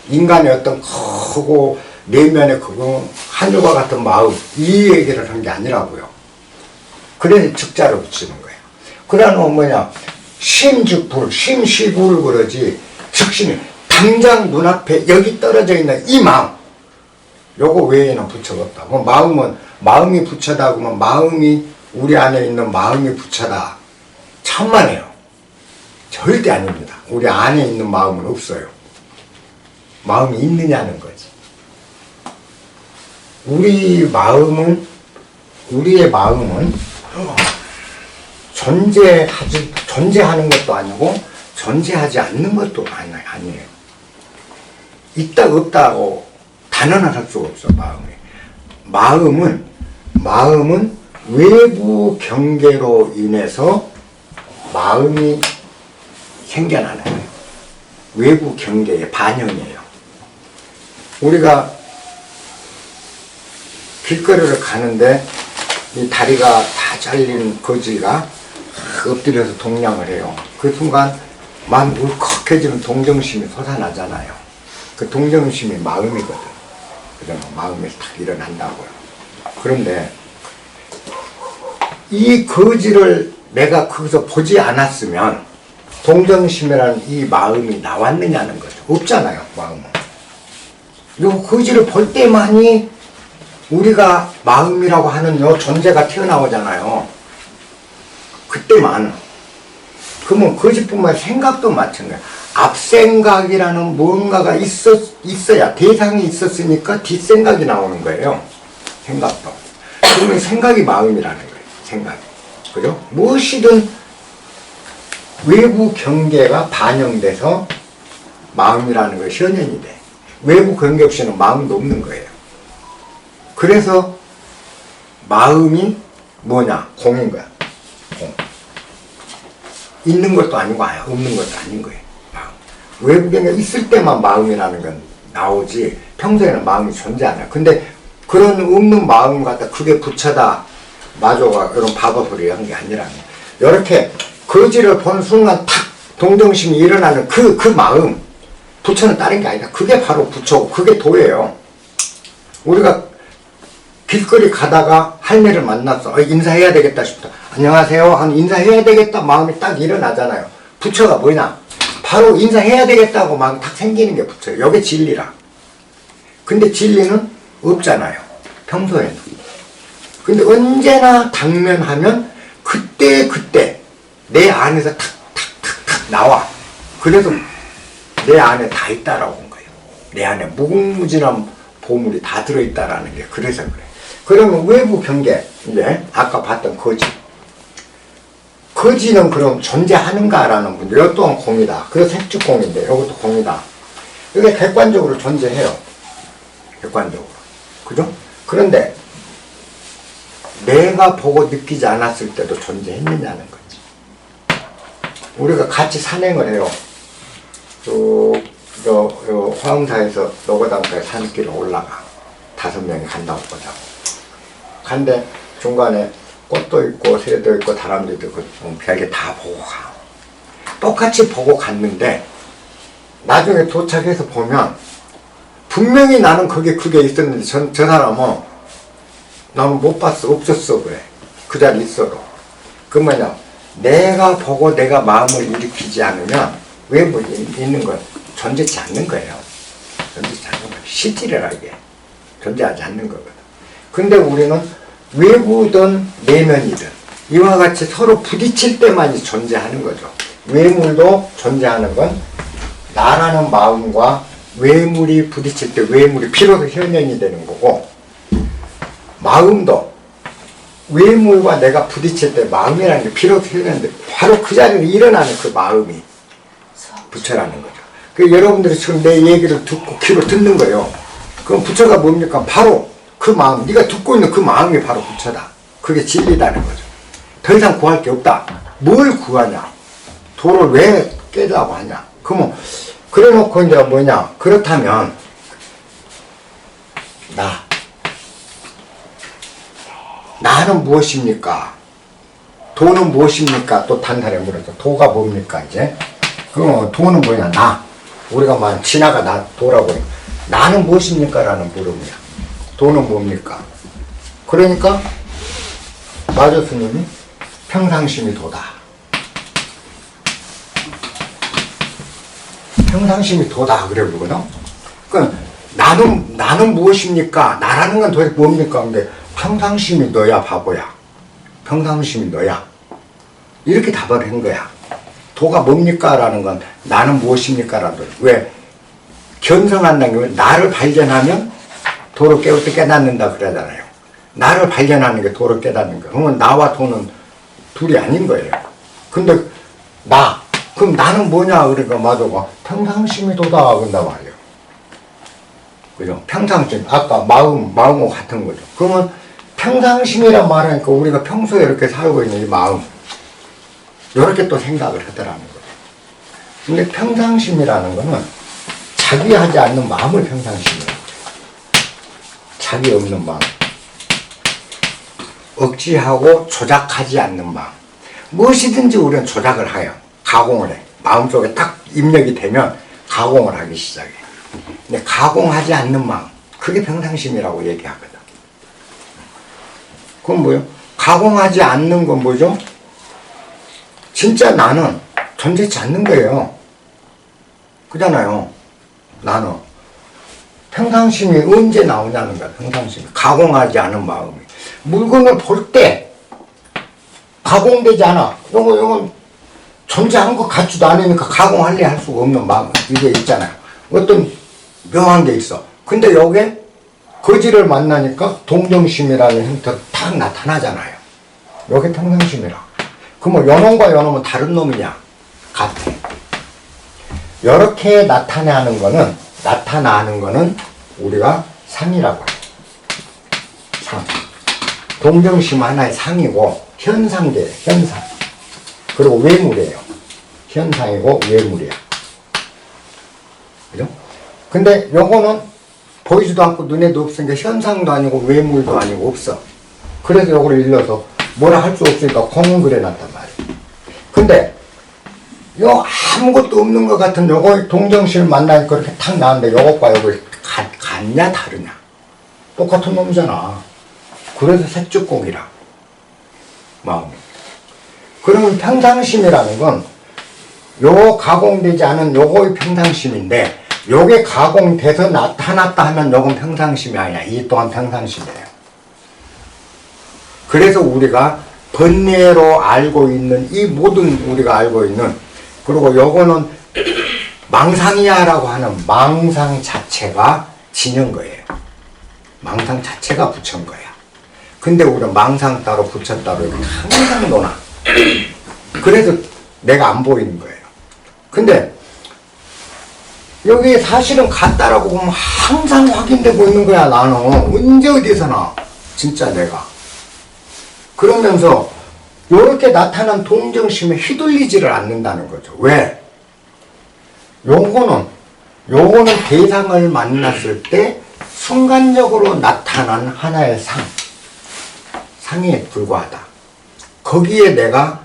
인간의 어떤 크고 내면의 그 하늘과 같은 마음, 이 얘기를 한 게 아니라고요. 그래서 즉자를 붙이는 거예요. 그러면 뭐냐, 심즉불, 심시불 그러지, 즉심이 당장 눈앞에 여기 떨어져 있는 이 마음, 요거 외에는 부처가 없다. 뭐 마음이 부처다 그러면 마음이, 우리 안에 있는 마음이 부처다. 천만에요. 절대 아닙니다. 우리 안에 있는 마음은 없어요. 마음이 있느냐는 거지. 우리의 마음은 존재하는 것도 아니고 존재하지 않는 것도 아니에요. 있다 없다고 단언을 할 수가 없어. 마음은 외부 경계로 인해서 마음이 생겨나는 거예요. 외부 경계의 반영이에요. 우리가 길거리를 가는데 이 다리가 다 잘린 거지가 엎드려서 동냥을 해요. 그 순간 마음이 울컥해지는 동정심이 솟아나잖아요. 그 동정심이 마음이거든. 그래서 마음에서 딱 일어난다고요. 그런데 이 거지를 내가 거기서 보지 않았으면 동정심이라는 이 마음이 나왔느냐는 거죠. 없잖아요, 마음은. 요 거지를 볼 때만이 우리가 마음이라고 하는 요 존재가 튀어나오잖아요. 그때만. 그러면 거짓뿐만 아니라 생각도 마찬가지야. 앞생각이라는 무언가가 있어야, 대상이 있었으니까 뒷생각이 나오는 거예요. 생각도. 그러면 생각이 마음이라는 거예요. 생각이. 그죠? 무엇이든 외부 경계가 반영돼서 마음이라는 것이 현현이 돼. 외부 경계 없이는 마음도 없는 거예요. 그래서 마음이 뭐냐? 공인 거야. 공. 있는 것도 아니고 없는 것도 아닌 거예요. 마음. 외부 경계가 있을 때만 마음이라는 건 나오지 평소에는 마음이 존재 안 해요. 근데 그런 없는 마음 갖다 그게 부처다. 마조가 그런 바보 소리 한 게 아니라는 거예요. 이렇게 거지를 본 순간 탁 동정심이 일어나는 그 마음, 부처는 다른 게 아니다. 그게 바로 부처고 그게 도예요. 우리가 길거리 가다가 할매를 만났어. 인사해야 되겠다 싶다. 안녕하세요 하는 인사해야 되겠다 마음이 딱 일어나잖아요. 부처가 뭐냐? 바로 인사해야 되겠다고 마음이 딱 생기는 게 부처예요. 이게 진리라. 근데 진리는 없잖아요. 평소에는. 근데 언제나 당면하면 그때 내 안에서 탁탁탁탁 나와. 그래서 내 안에 다 있다라고 한 거예요. 내 안에 무궁무진한 보물이 다 들어있다라는 게 그래서 그래. 그러면 외부 경계, 이제 아까 봤던 거지. 거지는 그럼 존재하는가라는 문제. 이것 또한 공이다. 그래서 색주공인데 이것도 공이다. 이게 객관적으로 존재해요. 객관적으로. 그죠? 그런데 내가 보고 느끼지 않았을 때도 존재했느냐는 거지. 우리가 같이 산행을 해요. 화엄사에서 노고단까지 산길을 올라가. 5명이 간다고 보자고. 간데 중간에 꽃도 있고 새도 있고 다람쥐도 있고 별게 다 보고 가. 똑같이 보고 갔는데 나중에 도착해서 보면 분명히 나는 그게 있었는데 저 사람은 나는 못 봤어. 없었어. 그래. 그 자리에 있어도. 그 뭐냐, 내가 보고 내가 마음을 일으키지 않으면 외부에 있는 건 존재치 않는 거예요. 존재치 않는 거예요. 실질이라 이게. 존재하지 않는 거거든. 근데 우리는 외부든 내면이든 이와 같이 서로 부딪힐 때만이 존재하는 거죠. 외물도 존재하는 건 나라는 마음과 외물이 부딪힐 때 외물이 비로소 현현이 되는 거고, 마음도 외물과 내가 부딪힐 때 마음이라는 게 비로소 현현인데 바로 그 자리에 일어나는 그 마음이 부처라는 거죠. 그 여러분들이 지금 내 얘기를 듣고 귀로 듣는 거예요. 그럼 부처가 뭡니까? 바로 그 마음, 네가 듣고 있는 그 마음이 바로 부처다. 그게 진리다는 거죠. 더 이상 구할 게 없다. 뭘 구하냐? 도를 왜 깨자고 하냐? 그러면 그래 놓고 이제 뭐냐? 그렇다면 나는 무엇입니까? 도는 무엇입니까? 또 단단히 물어서 도가 뭡니까 이제? 그럼 도는 뭐냐? 나. 우리가 말 진화가 나 도라고 해. 나는 무엇입니까? 라는 물음이야. 도는 뭡니까? 그러니까 마조 스님이 평상심이 도다. 평상심이 도다 그래 보거든. 그러니까 나는 무엇입니까? 나라는 건 도대체 뭡니까? 근데 평상심이 너야 바보야. 평상심이 너야. 이렇게 답을 한 거야. 도가 뭡니까? 라는 건 나는 무엇입니까? 라는 거야. 왜? 견성한다는 게 나를 발견하면 도를 깨닫는다 그러잖아요. 나를 발견하는 게 도를 깨닫는 거예요. 그러면 나와 도는 둘이 아닌 거예요. 근데 그럼 나는 뭐냐? 그러니까 마도가 평상심이 도다 그런단 말이에요. 그죠? 평상심. 아까 마음하고 같은 거죠. 그러면 평상심이란 말하니까 우리가 평소에 이렇게 살고 있는 이 마음, 이렇게 또 생각을 하더라는 거예요. 근데 평상심이라는 거는 자기 하지 않는 마음을 평상심이라고 해요. 자기 없는 마음. 억지하고 조작하지 않는 마음. 무엇이든지 우리는 조작을 해요. 가공을 해. 마음속에 딱 입력이 되면 가공을 하기 시작해. 근데 가공하지 않는 마음. 그게 평상심이라고 얘기하거든. 그건 뭐예요? 가공하지 않는 건 뭐죠? 진짜 나는 존재치 않는 거예요. 그잖아요. 나는. 평상심이 언제 나오냐는 거야. 평상심이. 가공하지 않은 마음이. 물건을 볼 때 가공되지 않아. 이건 존재한 것 같지도 않으니까 가공할래 할 수가 없는 마음. 이게 있잖아요. 어떤 묘한 게 있어. 근데 여기에 거지를 만나니까 동정심이라는 형태로 탁 나타나잖아요. 여기 평상심이라. 그럼 요놈과 요놈은 다른 놈이냐? 같아. 이렇게 나타나는 거는 우리가 상이라고 해요. 상. 동정심 하나의 상이고 현상이에요. 현상. 그리고 외물이에요. 현상이고 외물이야. 그죠? 근데 요거는 보이지도 않고 눈에도 없으니까 현상도 아니고 외물도 아니고 없어. 그래서 요거를 일러서 뭐라 할 수 없으니까 공은 그려놨단 말이에요. 근데 요 아무것도 없는 것 같은 요거 동정심을 만나니까 이렇게 탁 나왔는데 요것과 요걸 같냐 다르냐? 똑같은 놈이잖아. 그래서 색주공이라 마음이. 그러면 평상심이라는 건 요 가공되지 않은 요거의 평상심인데 요게 가공돼서 나타났다 하면 요건 평상심이 아니야. 이 또한 평상심이에요. 그래서 우리가 번뇌로 알고 있는 이 모든 우리가 알고 있는, 그리고 요거는 망상이야라고 하는 망상 자체가 지는 거예요. 망상 자체가 부처인 거야. 근데 우리는 망상 따로 부처 따로 이렇게 항상 논아. 그래서 내가 안 보이는 거예요. 근데 여기 사실은 같다라고 보면 항상 확인되고 있는 거야. 나는 언제 어디서나 진짜 내가. 그러면서 이렇게 나타난 동정심에 휘둘리지를 않는다는 거죠. 왜? 요거는 대상을 만났을 때 순간적으로 나타난 하나의 상에 불과하다. 거기에 내가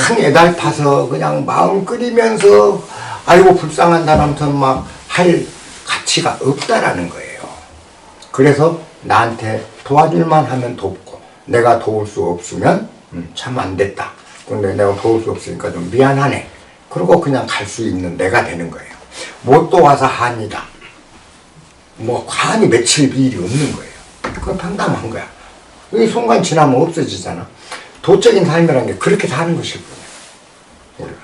큰 애달파서 그냥 마음 끓이면서 아이고 불쌍한 사람처럼 막 할 가치가 없다라는 거예요. 그래서 나한테 도와줄만 하면 돕고 내가 도울 수 없으면 참 안 됐다. 근데 내가 도울 수 없으니까 좀 미안하네. 그러고 그냥 갈 수 있는 내가 되는 거예요. 못 도와서 한이다. 뭐 한이 며칠 일이 없는 거예요. 그건 평담한 거야. 이 순간 지나면 없어지잖아. 도적인 삶이라는 게 그렇게 사는 것일 뿐이야.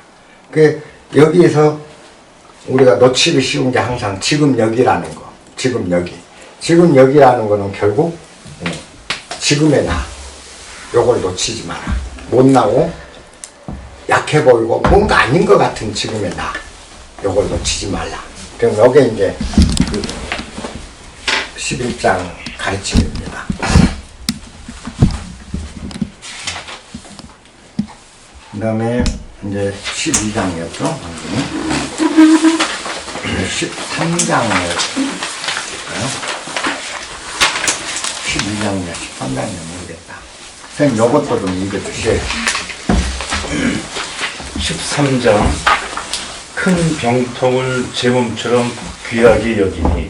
그 여기에서 우리가 놓치기 쉬운 게 항상 지금 여기라는 거. 지금 여기. 지금 여기라는 거는 결국 지금의 나. 요걸 놓치지 마라. 못나고 약해 보이고 뭔가 아닌 것 같은 지금의 나. 요걸 놓치지 말라. 그럼 요게 이제 그 11장 가르침입니다. 그 다음에 이제 12장이었죠. 13장을 12장이나 13장이나 모르겠다. 선생님 요것도 좀 읽어주세요. 13장 큰 병통을 제 몸처럼 귀하게 여기니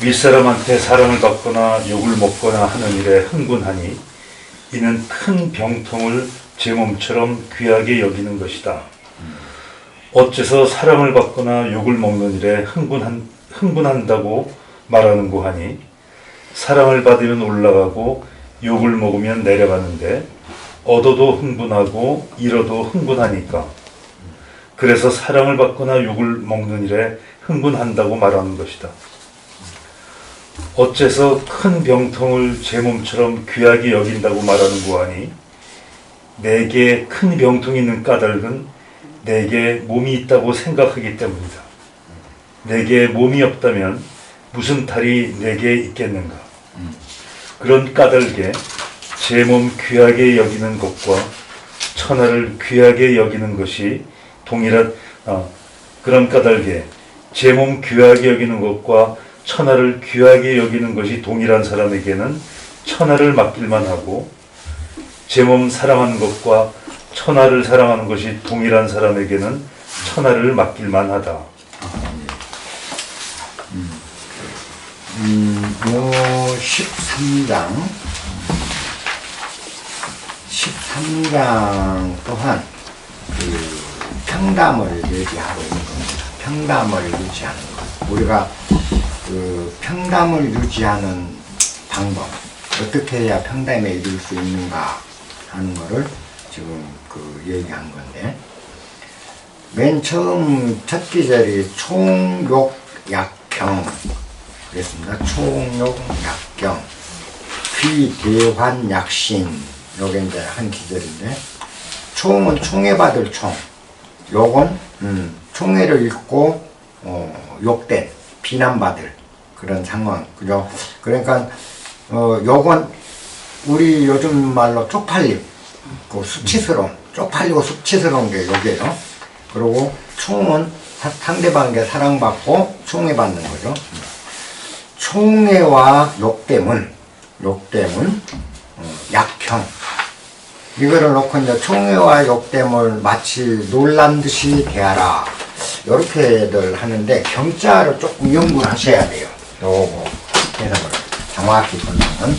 윗사람한테 사랑을 받거나 욕을 먹거나 하는 일에 흥분하니 이는 큰 병통을 제 몸처럼 귀하게 여기는 것이다. 어째서 사랑을 받거나 욕을 먹는 일에 흥분한다고 말하는고 하니 사랑을 받으면 올라가고 욕을 먹으면 내려가는데 얻어도 흥분하고 잃어도 흥분하니까 그래서 사랑을 받거나 욕을 먹는 일에 흥분한다고 말하는 것이다. 어째서 큰 병통을 제 몸처럼 귀하게 여긴다고 말하는고 하니 내게 큰 병통이 있는 까닭은 내게 몸이 있다고 생각하기 때문이다. 내게 몸이 없다면 무슨 탈이 내게 있겠는가. 그런 까닭에 제 몸 귀하게 여기는 것과 천하를 귀하게 여기는 것이 동일한 그런 까닭에 제 몸 귀하게 여기는 것과 천하를 귀하게 여기는 것이 동일한 사람에게는 천하를 맡길만 하고 제 몸 사랑하는 것과 천하를 사랑하는 것이 동일한 사람에게는 천하를 맡길만 하다. 요 13장 또한 그 평담을 얘기하고 있는 겁니다. 평담을 유지하는 것. 우리가 그 평담을 유지하는 방법, 어떻게 해야 평담에 이룰 수 있는가 하는 거를 지금 그 얘기한 건데, 맨 처음 첫 기절이 총욕약경 그랬습니다. 총욕약경 귀대환약신 요게 이제 한 기절인데, 총은 총애받을 총, 욕은 총애를 읽고 욕된 비난받을 그런 상황, 그죠? 그러니까 욕은 우리 요즘 말로 쪽팔림, 그 수치스러움, 쪽팔리고 수치스러운 게 욕이에요. 그리고 총은 상대방에게 사랑받고 총애받는 거죠. 총애와 욕됨은 약형. 이거를 놓고 이제 총애와 욕됨을 마치 놀란 듯이 대하라. 이렇게들 하는데 경자를 조금 연구를 하셔야 돼요. 요거 해석을 정확히 보면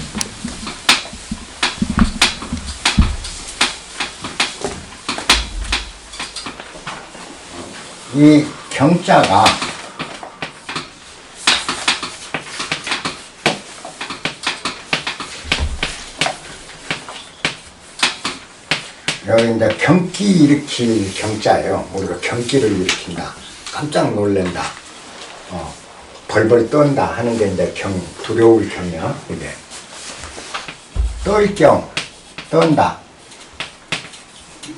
이 경자가 여기 이제 경기 일으킬 경자예요. 우리가 경기를 일으킨다, 깜짝 놀랜다, 벌벌 떤다 하는 게 이제 두려울 경이야. 이게 떨 경, 떤다.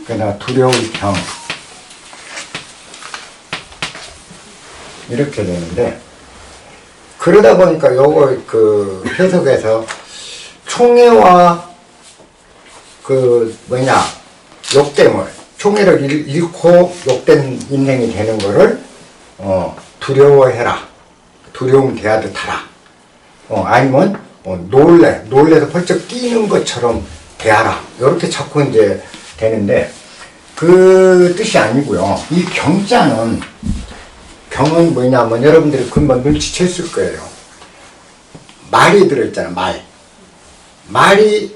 그다음 두려울 경 이렇게 되는데, 그러다 보니까 요거 그 해석에서 총애와 그 욕됨을, 총애를 잃고 욕된 인생이 되는 거를 두려워해라, 두려움 대하듯 하라. 아니면 놀래서 벌쩍 뛰는 것처럼 대하라. 이렇게 자꾸 이제 되는데, 그 뜻이 아니고요. 이 경자는, 경은 뭐냐면 여러분들이 금방 눈치챘을 거예요. 말이 들어있잖아. 말이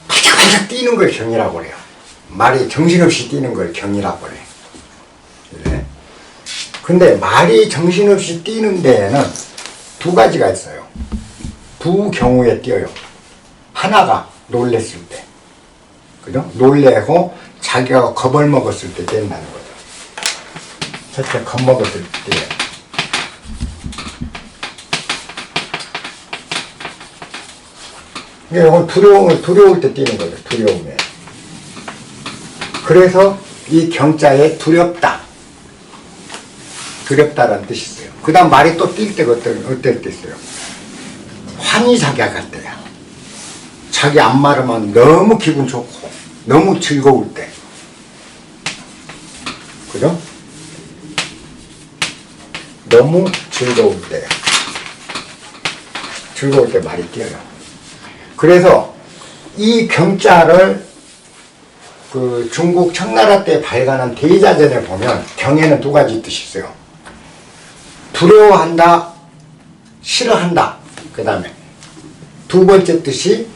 바짝바짝 뛰는 걸 경이라고 그래요. 말이 정신없이 뛰는 걸 경이라고 그래요. 그래? 근데 말이 정신없이 뛰는 데에는 두 가지가 있어요. 두 경우에 뛰어요. 하나가 놀랬을 때, 그죠? 놀래고 자기가 겁을 먹었을 때 뛴다는 거죠. 첫째, 겁먹었을 때 뛰어요. 이건 두려울 때 뛰는 거죠. 두려움에. 그래서 이 경자에 두렵다라는 뜻이 있어요. 그 다음 말이 또 뛸 때가 어떨 때 있어요? 환희작약할 때야. 자기 앞말하면 너무 기분 좋고 너무 즐거울 때. 그죠? 너무 즐거울 때. 즐거울 때 말이 뛰어요. 그래서 이 경자를 그 중국 청나라 때 발간한 대자전에 보면 경에는 두 가지 뜻이 있어요. 두려워한다, 싫어한다. 그 다음에 두 번째 뜻이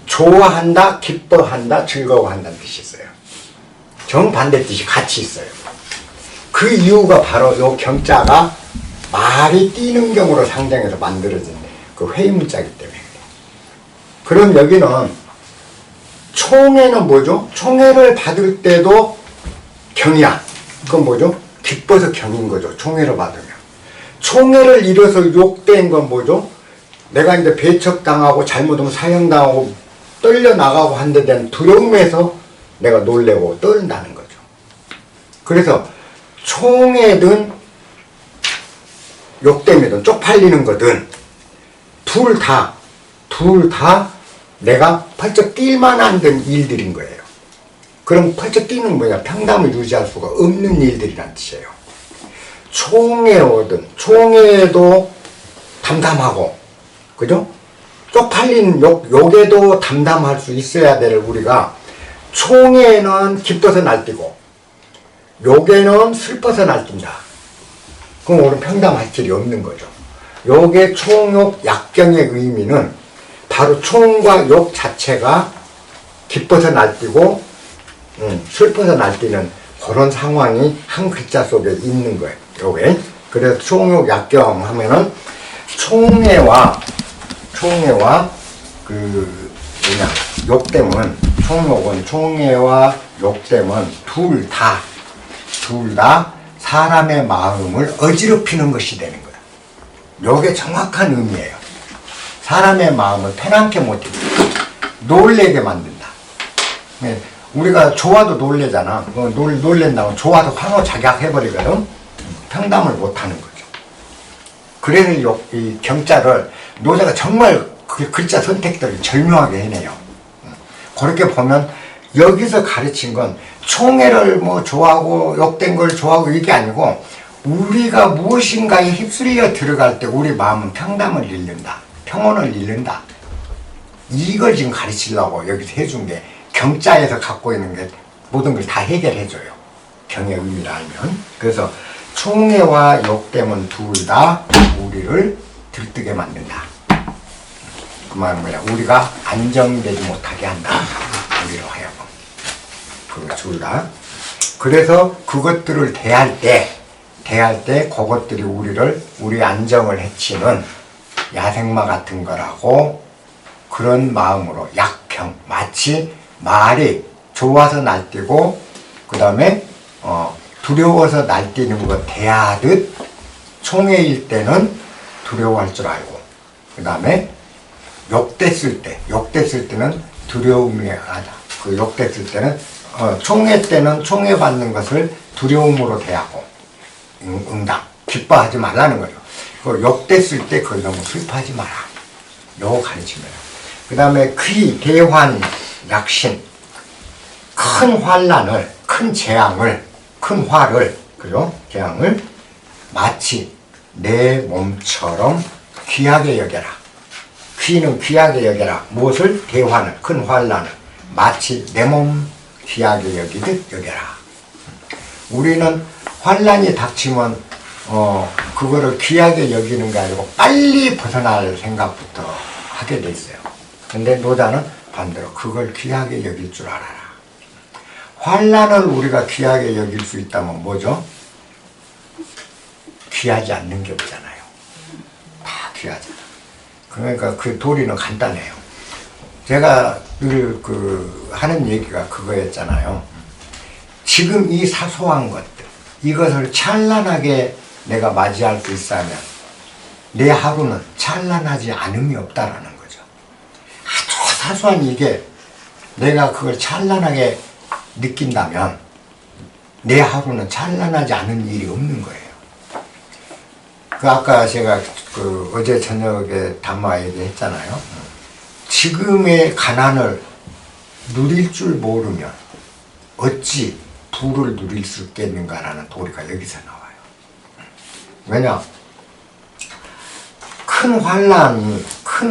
좋아한다, 기뻐한다, 즐거워한다는 뜻이 있어요. 정반대 뜻이 같이 있어요. 그 이유가 바로 이 경자가 말이 뛰는 경우로 상정해서 만들어진 그 회의문자이기 때문에. 그럼 여기는 총애는 뭐죠? 총애를 받을 때도 경이야. 그건 뭐죠? 기뻐서 경인 거죠. 총애를 받으면. 총애를 잃어서 욕된 건 뭐죠? 내가 이제 배척당하고 잘못하면 사형당하고 떨려나가고 한 데 대한 두려움에서 내가 놀래고 떨린다는 거죠. 그래서 총애든 욕됨이든 쪽팔리는 거든 둘 다 내가 펄쩍 뛸만한 일들인 거예요. 그럼 펄쩍 뛰는 뭐냐? 평담을 유지할 수가 없는 일들이란 뜻이에요. 총애거든. 총애도 담담하고, 그죠? 쪽팔린 욕에도 담담할 수 있어야 될 우리가 총애는 기뻐서 날뛰고 욕에는 슬퍼서 날뛴다. 그럼 우리는 평담할 길이 없는 거죠. 욕의 총욕 약경의 의미는 바로 총과 욕 자체가 기뻐서 날뛰고 슬퍼서 날뛰는 그런 상황이 한 글자 속에 있는 거예요. 요게. 그래서 총욕 약경 하면은 총애와 그 욕됨은 총욕은 총애와 욕됨은 둘 다 사람의 마음을 어지럽히는 것이 되는 거예요. 요게 정확한 의미예요. 사람의 마음을 편안케 못해준다. 놀래게 만든다. 우리가 좋아도 놀래잖아. 놀랜다고 좋아도 환호작약해버리거든. 평담을 못하는 거죠. 그래서 이 경자를 노자가 정말 그 글자 선택들을 절묘하게 해내요. 그렇게 보면 여기서 가르친 건 총애를 뭐 좋아하고 욕된 걸 좋아하고 이게 아니고 우리가 무엇인가에 휩쓸려 들어갈 때 우리 마음은 평담을 잃는다. 평온을 잃는다. 이걸 지금 가르치려고 여기서 해준 게 경자에서 갖고 있는 게 모든 걸 다 해결해줘요. 경의 의미를 알면. 그래서 총애와 욕됨은 둘 다 우리를 들뜨게 만든다. 그 말은 뭐냐? 우리가 안정되지 못하게 한다. 우리로 하여금. 그거 둘 다. 그래서 그것들을 대할 때 그것들이 우리 안정을 해치는 야생마 같은 거라고 그런 마음으로 약경, 마치 말이 좋아서 날뛰고 그 다음에 두려워서 날뛰는 것 대하듯 총애일 때는 두려워할 줄 알고 그 다음에 욕됐을 때는 두려움이 하다. 그 욕됐을 때는 총애 때는 총애 받는 것을 두려움으로 대하고 응당, 기뻐하지 말라는 거죠. 그 욕됐을 때 그걸 너무 슬퍼하지 마라. 요거 가르치면. 그 다음에 귀, 대환, 약신. 큰 환란을, 큰 재앙을, 큰 화를, 그죠? 재앙을 마치 내 몸처럼 귀하게 여겨라. 귀는 귀하게 여겨라. 무엇을? 대환을, 큰 환란을 마치 내 몸 귀하게 여기듯 여겨라. 우리는 환란이 닥치면 그거를 귀하게 여기는 게 아니고 빨리 벗어날 생각부터 하게 돼 있어요. 근데 노자는 반대로 그걸 귀하게 여길 줄 알아라. 환난을 우리가 귀하게 여길 수 있다면 뭐죠? 귀하지 않는 게 없잖아요. 다 귀하잖아. 그러니까 그 도리는 간단해요. 제가 늘 하는 얘기가 그거였잖아요. 지금 이 사소한 것들, 이것을 찬란하게 내가 맞이할 수 있다면 내 하루는 찬란하지 않음이 없다라는 거죠. 아주 사소한 이게 내가 그걸 찬란하게 느낀다면 내 하루는 찬란하지 않은 일이 없는 거예요. 아까 제가 어제 저녁에 담화 얘기했잖아요. 지금의 가난을 누릴 줄 모르면 어찌 부를 누릴 수 있겠는가라는 도리가 여기서 나와요. 왜냐? 큰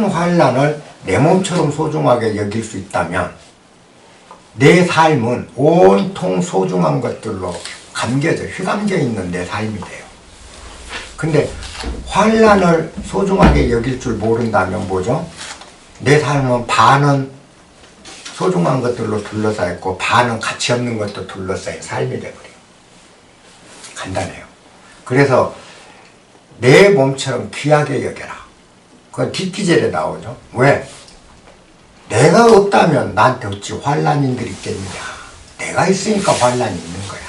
환난을 내 몸처럼 소중하게 여길 수 있다면 내 삶은 온통 소중한 것들로 휘감겨 있는 내 삶이 돼요. 근데 환난을 소중하게 여길 줄 모른다면 뭐죠? 내 삶은 반은 소중한 것들로 둘러싸여 있고 반은 가치 없는 것도 둘러싸인 삶이 돼버려요. 간단해요. 그래서 내 몸처럼 귀하게 여겨라. 그건 뒷기절에 나오죠. 왜? 내가 없다면 나한테 어찌 환난인들이 있겠느냐. 내가 있으니까 환난이 있는 거야.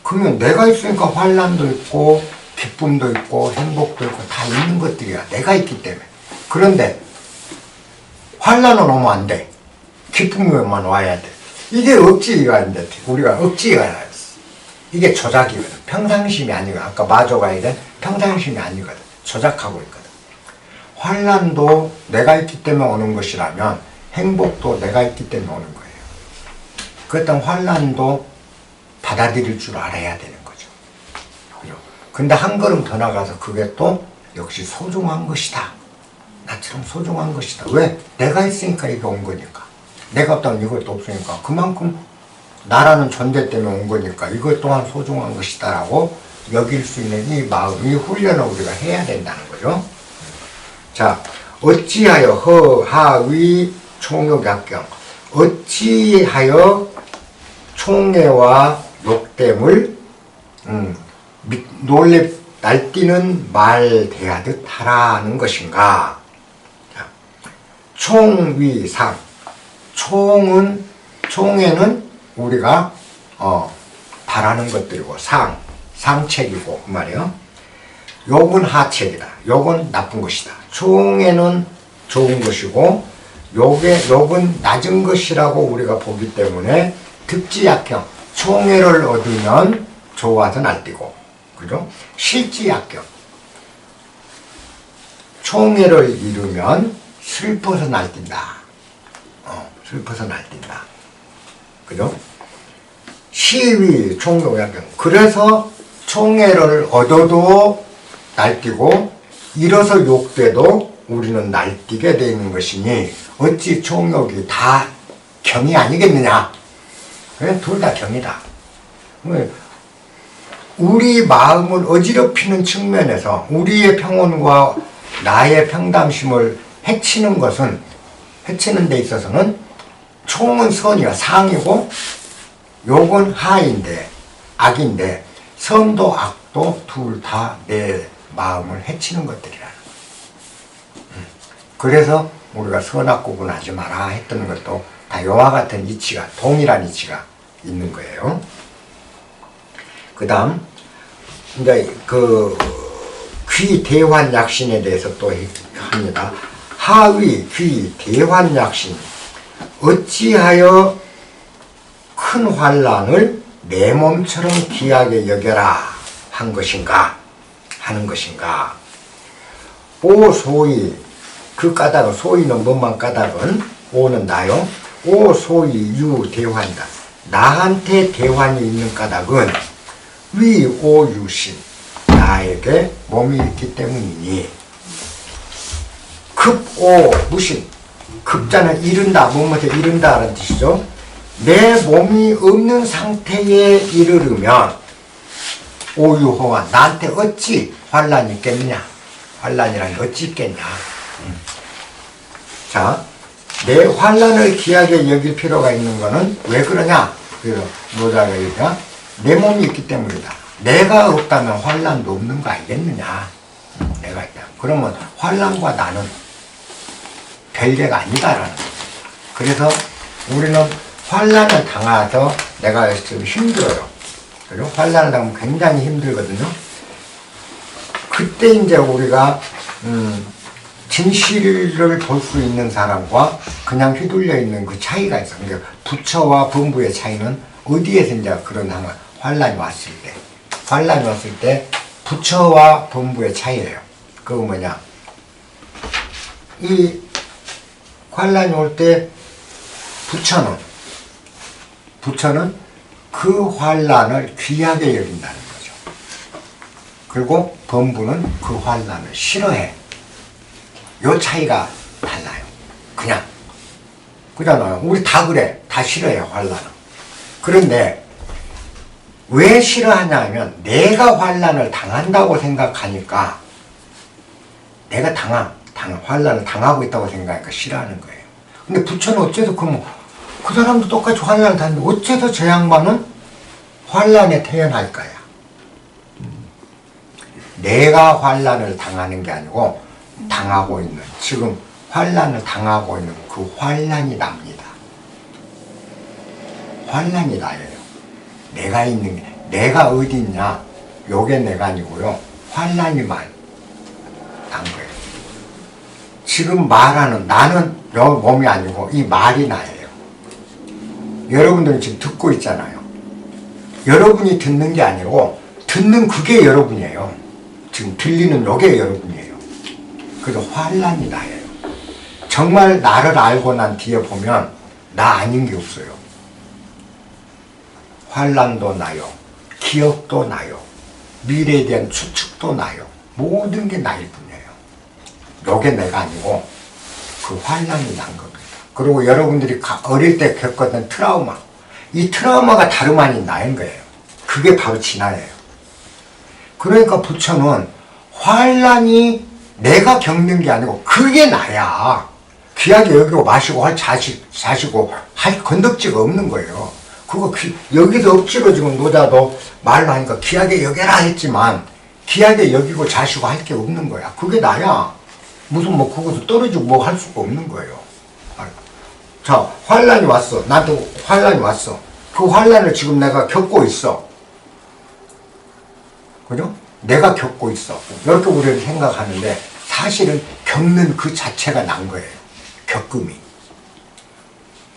그러면 내가 있으니까 환난도 있고 기쁨도 있고 행복도 있고 다 있는 것들이야. 내가 있기 때문에. 그런데 환난은 오면 안 돼. 기쁨만 와야 돼. 이게 억지가 안 돼. 우리가 억지가 나요. 이게 조작이거든. 평상심이 아니거든. 아까 마조가 이런 평상심이 아니거든. 조작하고 있거든. 환난도 내가 있기 때문에 오는 것이라면 행복도 내가 있기 때문에 오는 거예요. 그렇다면 환난도 받아들일 줄 알아야 되는 거죠. 그죠? 근데 한 걸음 더 나가서 그게 또 역시 소중한 것이다. 나처럼 소중한 것이다. 왜? 내가 있으니까 이게 온 거니까. 내가 없다면 이것도 없으니까. 그만큼 나라는 존재 때문에 온 거니까 이것 또한 소중한 것이다 라고 여길 수 있는 이 마음, 이 훈련을 우리가 해야 된다는 거죠. 자, 어찌하여 허하위 총욕약경, 어찌하여 총애와 욕됨을 날뛰는 말 대하듯 하라는 것인가. 자, 총위상, 총애는 우리가 바라는 것들이고 상책이고 그 말이에요. 욕은 하책이다. 욕은 나쁜 것이다. 총애는 좋은 것이고 욕은 낮은 것이라고 우리가 보기 때문에 득지약경, 총애를 얻으면 좋아서 날뛰고, 그죠? 실지약경, 총애를 잃으면 슬퍼서 날뛴다. 슬퍼서 날뛴다. 그죠? 시위 총욕약경, 그래서 총애를 얻어도 날뛰고 잃어서 욕돼도 우리는 날뛰게 되어 있는 것이니 어찌 총욕이 다 경이 아니겠느냐. 둘 다 경이다. 우리 마음을 어지럽히는 측면에서 우리의 평온과 나의 평담심을 해치는 데 있어서는 총은 선이야. 상이고 욕은 하인데 악인데 선도 악도 둘 다 내 마음을 해치는 것들이라는 거예요. 그래서 우리가 선악 구분하지 마라 했던 것도 다 이와 같은 이치가, 동일한 이치가 있는 거예요. 그 다음 이제 귀 대환약신에 대해서 또 합니다. 하위 귀 대환약신, 어찌하여 큰 환난을 내 몸처럼 귀하게 여겨라 하는 것인가. 오 소위, 그 까닭은, 소위는 뭔만 까닭은, 오는 나요. 오 소위 유 대환이다. 나한테 대환이 있는 까닭은 위 오 유신, 나에게 몸이 있기 때문이니. 급 오 무신, 급자는 이른다, 뭐뭐에 이른다 라는 뜻이죠. 내 몸이 없는 상태에 이르르면 오유호환, 나한테 어찌 환란이 있겠느냐. 환란이란 어찌 있겠냐. 자, 내 환란을 귀하게 여길 필요가 있는 거는 왜 그러냐? 그래서 노자가 얘기하 내 몸이 있기 때문이다. 내가 없다면 환란도 없는 거 알겠느냐? 내가 있다. 그러면 환란과 나는 별개가 아니다라는 거죠. 그래서 우리는 환란을 당해서 내가 좀 힘들어요. 그리고 환란을 당하면 굉장히 힘들거든요. 그때 이제 우리가 진실을 볼 수 있는 사람과 그냥 휘둘려 있는 그 차이가 있어. 그러니까 부처와 범부의 차이는 어디에서 이제 그런 환란이 왔을 때, 환란이 왔을 때 부처와 범부의 차이예요. 그거 뭐냐? 이 환란이 올 때 부처는 그 환란을 귀하게 여긴다는 거죠. 그리고 범부는 그 환란을 싫어해. 요 차이가 달라요. 그냥 그잖아요. 우리 다 그래. 다 싫어해요, 환란은. 그런데 왜 싫어하냐면 내가 환란을 당한다고 생각하니까 내가 환란을 당하고 있다고 생각하니까 싫어하는 거예요. 근데 부처는 어째서 그 사람도 똑같이 환란을 당하는데 어째서 저 양반은 환란에 태어날 거야? 내가 환란을 당하는 게 아니고 당하고 있는, 지금 환란을 당하고 있는 그 환란이 납니다. 환란이 나예요. 내가 있는 게, 내가 어디 있냐? 요게 내가 아니고요. 환란이만 난 거예요. 지금 말하는 나는 요 몸이 아니고 이 말이 나예요. 여러분들은 지금 듣고 있잖아요. 여러분이 듣는 게 아니고 듣는 그게 여러분이에요. 지금 들리는 요게 여러분이에요. 그래서 환란이 나예요. 정말 나를 알고 난 뒤에 보면 나 아닌 게 없어요. 환란도 나요. 기억도 나요. 미래에 대한 추측도 나요. 모든 게 나일 뿐이에요. 요게 내가 아니고 그 환란이 난 겁니다. 그리고 여러분들이 어릴 때 겪었던 트라우마, 이 트라우마가 다름 아닌 나인 거예요. 그게 바로 진화예요. 그러니까 부처는 환란이 내가 겪는 게 아니고 그게 나야. 귀하게 여기고 마시고 자시고 할 건덕지가 없는 거예요. 그거 여기서 억지로 지금 노자도 말로 하니까 귀하게 여겨라 했지만 귀하게 여기고 자시고 할 게 없는 거야. 그게 나야. 무슨 그것을 떨어지고 뭐 할 수가 없는 거예요. 자, 환란이 왔어. 나도 환란이 왔어. 그 환란을 지금 내가 겪고 있어. 그죠? 내가 겪고 있어. 이렇게 우리는 생각하는데 사실은 겪는 그 자체가 난 거예요. 겪음이.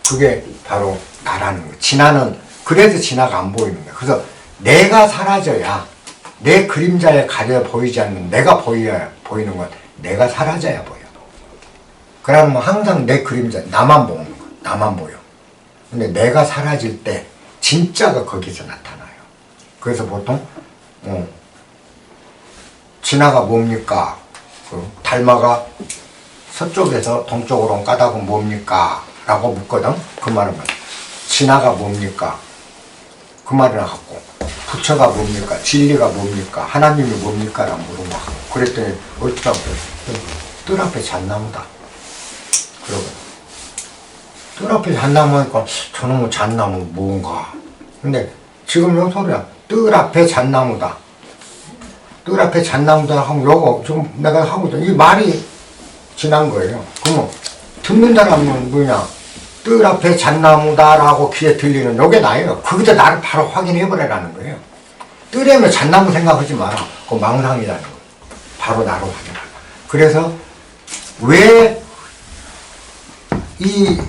그게 바로 나라는 거예요. 진화는, 그래서 진화가 안 보이는 거예요. 그래서 내가 사라져야, 내 그림자에 가려 보이지 않는 내가 보이는 건 내가 사라져야 보여. 그러면 항상 내 그림자, 나만 보는 거야. 나만 보여. 근데 내가 사라질 때 진짜가 거기서 나타나요. 그래서 보통 진화가 뭡니까? 달마가 서쪽에서 동쪽으로 까닭은 뭡니까? 라고 묻거든. 그 말은 진화가 뭡니까? 그 말을 하고 부처가 뭡니까? 진리가 뭡니까? 하나님이 뭡니까? 라고 물어보고 그랬더니 어쩌라고 뜰 앞에 잣나무다. 그러고 뜰 앞에 잣나무 하니까 저놈의 잣나무 뭔가. 근데 지금 요 소리야. 뜰 앞에 잣나무다. 뜰 앞에 잣나무다 하면 요거 지금 내가 하고 있던 이 말이 지난 거예요. 그러면 듣는 사람은 뭐냐? 뜰 앞에 잣나무다라고 귀에 들리는 요게 나예요. 거기서 나를 바로 확인해버리라는 거예요. 뜰에면 잣나무 생각하지 마라. 그거 망상이라는 거예요. 바로 나로 확인하라. 그래서 왜 이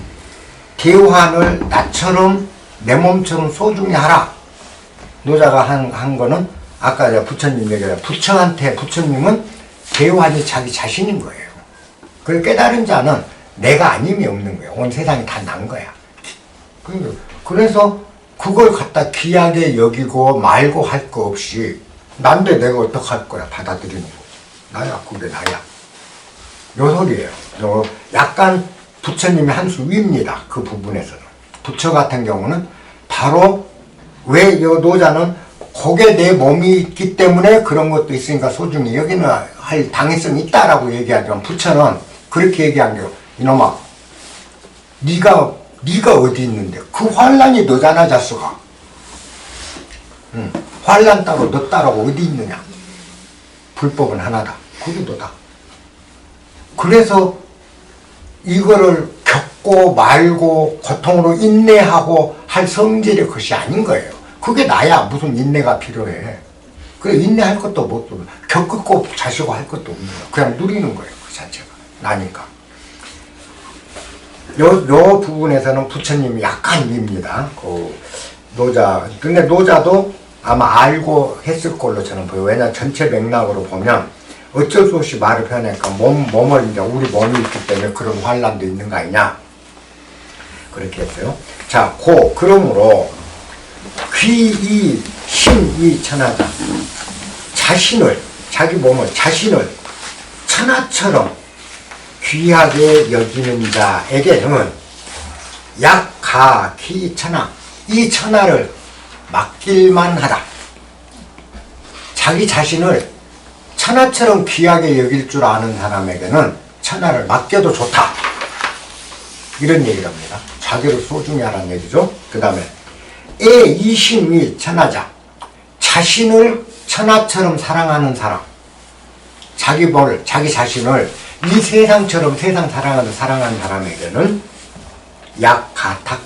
대환을 나처럼 내 몸처럼 소중히 하라. 노자가 한 거는 아까 제가 부처님 얘기했잖아요. 부처님은 대환이 자기 자신인 거예요. 그걸 깨달은 자는 내가 아님이 없는 거예요. 온 세상이 다 난 거야. 그래서 그걸 갖다 귀하게 여기고 말고 할 거 없이 난데 내가 어떡할 거야. 받아들이는 거. 나야. 그게 나야. 요 소리예요. 약간 부처님이 한 수 위입니다. 그 부분에서는. 부처 같은 경우는 바로 왜 이 노자는 그게 내 몸이 있기 때문에 그런 것도 있으니까 소중히 여기는 할 당위성이 있다라고 얘기하지만 부처는 그렇게 얘기한 게 이놈아 네가 어디 있는데? 그 환란이 너잖아, 자수가. 환란 따로 너 따로 어디 있느냐? 불법은 하나다. 그게 너다. 그래서 이거를 겪고 말고 고통으로 인내하고 할 성질이 그것이 아닌 거예요. 그게 나야. 무슨 인내가 필요해. 그래, 인내할 것도 못 누려. 겪고 자시고 할 것도 없는 거야. 그냥 누리는 거예요. 그 자체가. 나니까. 요 부분에서는 부처님이 약간 밉니다. 그 노자. 근데 노자도 아마 알고 했을 걸로 저는 보여요. 왜냐면 전체 맥락으로 보면 어쩔 수 없이 말을 표현하니까 몸을 이제 우리 몸이 있기 때문에 그런 환란도 있는 거 아니냐. 그렇게 했어요. 자, 그러므로 귀, 심, 천하자. 자신을, 자기 몸을, 자신을 천하처럼 귀하게 여기는 자에게는 약가, 기, 천하. 이 천하를 맡길만 하다. 자기 자신을 천하처럼 귀하게 여길 줄 아는 사람에게는 천하를 맡겨도 좋다. 이런 얘기를 합니다. 자기를 소중히 하라는 얘기죠. 그 다음에 이심이 천하자. 자신을 천하처럼 사랑하는 사람. 자기 자신을 이 세상처럼 세상 사랑하는 사람에게는 약가탁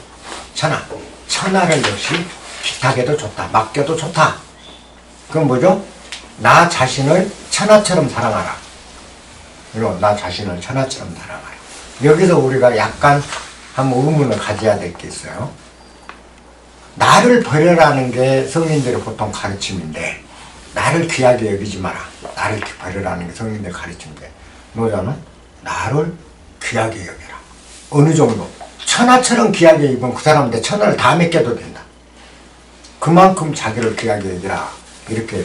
천하. 천하를 역시 기탁해도 좋다. 맡겨도 좋다. 그건 뭐죠? 나 자신을 천하처럼 사랑하라. 물론 나 자신을 천하처럼 사랑하라. 여기서 우리가 약간 한번 의문을 가져야 될 게 있어요. 나를 버려라는 게 성인들의 보통 가르침인데, 나를 귀하게 여기지 마라. 나를 버려라는 게 성인들의 가르침인데, 노자는 나를 귀하게 여겨라. 어느 정도? 천하처럼 귀하게 입으면 그 사람한테 천하를 다 맡겨도 된다. 그만큼 자기를 귀하게 여기라. 이렇게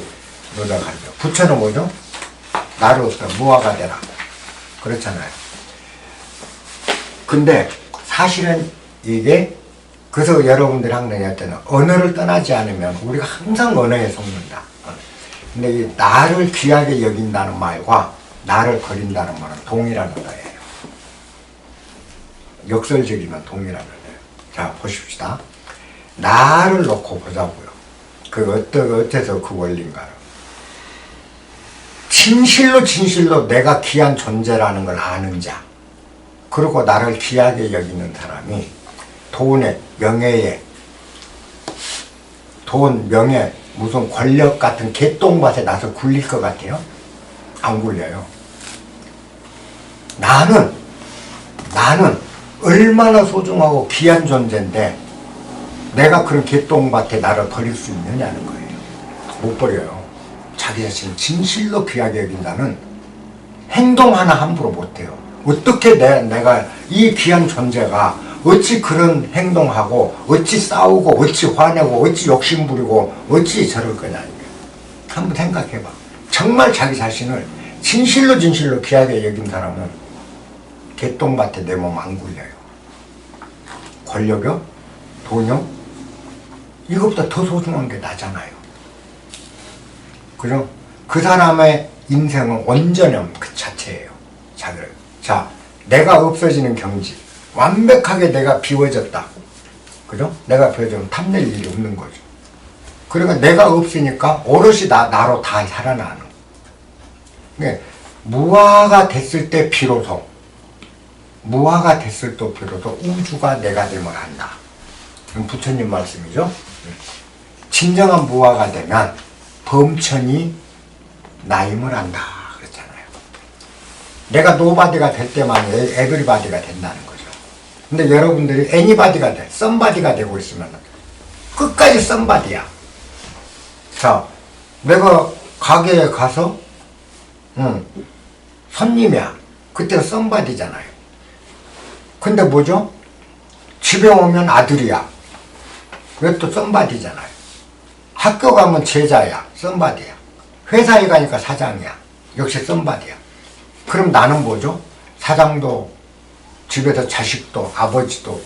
노자가 가르쳐. 부처는 뭐죠? 나로서 무화가 되라. 그렇잖아요. 근데 사실은 이게, 그래서 여러분들이 항상 얘기할 때는 언어를 떠나지 않으면 우리가 항상 언어에 속는다. 근데 이 나를 귀하게 여긴다는 말과 나를 버린다는 말은 동일한 언어예요. 역설적이면 동일한 언어예요. 자, 보십시다. 나를 놓고 보자고요. 어째서 그 원리인가를. 진실로 내가 귀한 존재라는 걸 아는 자, 그리고 나를 귀하게 여기는 사람이 돈에, 명예에, 돈, 명예, 무슨 권력 같은 개똥밭에 나서 굴릴 것 같아요? 안 굴려요. 나는 얼마나 소중하고 귀한 존재인데 내가 그런 개똥밭에 나를 버릴 수 있느냐는 거예요. 못 버려요. 자기 자신을 진실로 귀하게 여긴다는 행동 하나 함부로 못해요. 어떻게 내가 이 귀한 존재가 어찌 그런 행동하고 어찌 싸우고 어찌 화내고 어찌 욕심부리고 어찌 저럴 거냐. 한번 생각해봐. 정말 자기 자신을 진실로 귀하게 여긴 사람은 개똥밭에 내 몸 안 굴려요. 권력이요? 돈이요? 이것보다 더 소중한 게 나잖아요. 그죠? 그 사람의 인생은 온전함 그 자체예요. 자, 내가 없어지는 경지. 완벽하게 내가 비워졌다. 그죠? 내가 비워지면 탐낼 일이 없는 거죠. 그러니까 내가 없으니까 오롯이 나로 다 살아나는. 그러니까 무아가 됐을 때 비로소 우주가 내가 됨을 안다. 그럼 부처님 말씀이죠. 진정한 무아가 되면 범천이 나임을 안다. 그랬잖아요. 내가 노바디가 될 때만 에브리바디가 된다는 거죠. 근데 여러분들이 애니바디가 돼, 썸바디가 되고 있으면 끝까지 썸바디야. 자, 내가 가게에 가서 손님이야. 그때는 썸바디잖아요. 근데 뭐죠? 집에 오면 아들이야. 왜 또 썸바디잖아요. 학교 가면 제자야. 썸바디야. 회사에 가니까 사장이야. 역시 썸바디야. 그럼 나는 뭐죠? 사장도, 집에서 자식도, 아버지도,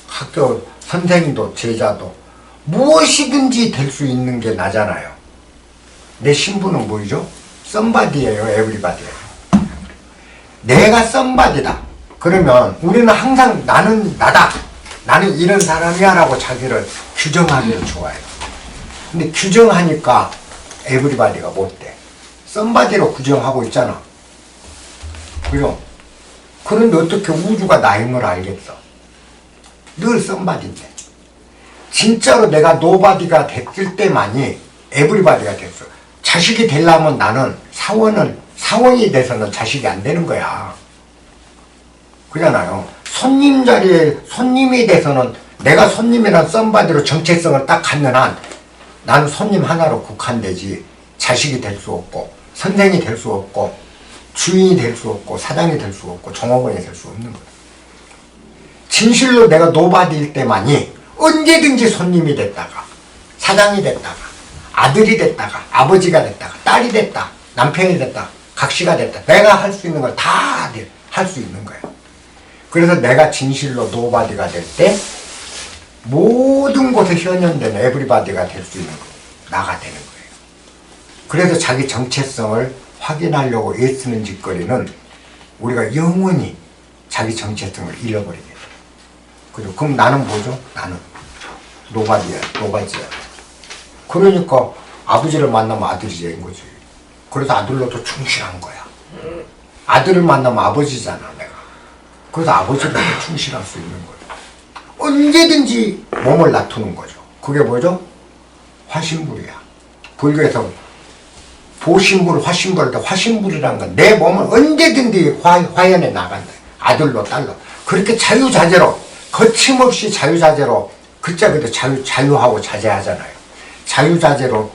학교 선생도, 제자도 무엇이든지 될 수 있는 게 나잖아요. 내 신분은 뭐죠? 썸바디예요. 에브리바디예요. 내가 썸바디다. 그러면 우리는 항상 나는 나다. 나는 이런 사람이야 라고 자기를 규정하기를 좋아해요. 근데 규정하니까 에브리바디가 못돼. 썸바디로 규정하고 있잖아. 그죠? 그런데 어떻게 우주가 나 힘을 알겠어? 늘 썸바디인데. 진짜로 내가 노바디가 됐을 때만이 에브리바디가 됐어. 자식이 되려면 나는 사원이 돼서는 자식이 안 되는 거야. 그잖아요. 손님 자리에 손님이 돼서는 내가 손님이란 썸바디로 정체성을 딱 갖는 한 나는 손님 하나로 국한되지 자식이 될 수 없고 선생이 될 수 없고 주인이 될 수 없고 사장이 될 수 없고 종업원이 될 수 없는 거예요. 진실로 내가 노바디일 때만이 언제든지 손님이 됐다가 사장이 됐다가 아들이 됐다가 아버지가 됐다가 딸이 됐다 남편이 됐다 각시가 됐다 내가 할 수 있는 걸 다 할 수 있는 거예요. 그래서 내가 진실로 노바디가 될 때 모든 곳에 현현된 에브리바디가 될 수 있는 거예요. 나가 되는 거예요. 그래서 자기 정체성을 확인하려고 애쓰는 짓거리는 우리가 영원히 자기 정체성을 잃어버리게 돼요. 그죠? 그럼 나는 뭐죠? 나는 노바디야. 그러니까 아버지를 만나면 아들이 되는 거지. 그래서 아들로도 충실한 거야. 아들을 만나면 아버지잖아, 내가. 그래서 아버지로도 충실할 수 있는 거예요. 언제든지 몸을 놔두는 거죠. 그게 뭐죠? 화신불이야. 불교에서 보신불, 화신불, 화신불이라는 건 내 몸을 언제든지 화연에 나간다. 아들로, 딸로. 그렇게 자유자재로, 거침없이 자유자재로, 글자 그대로 자유하고 자재하잖아요. 자유자재로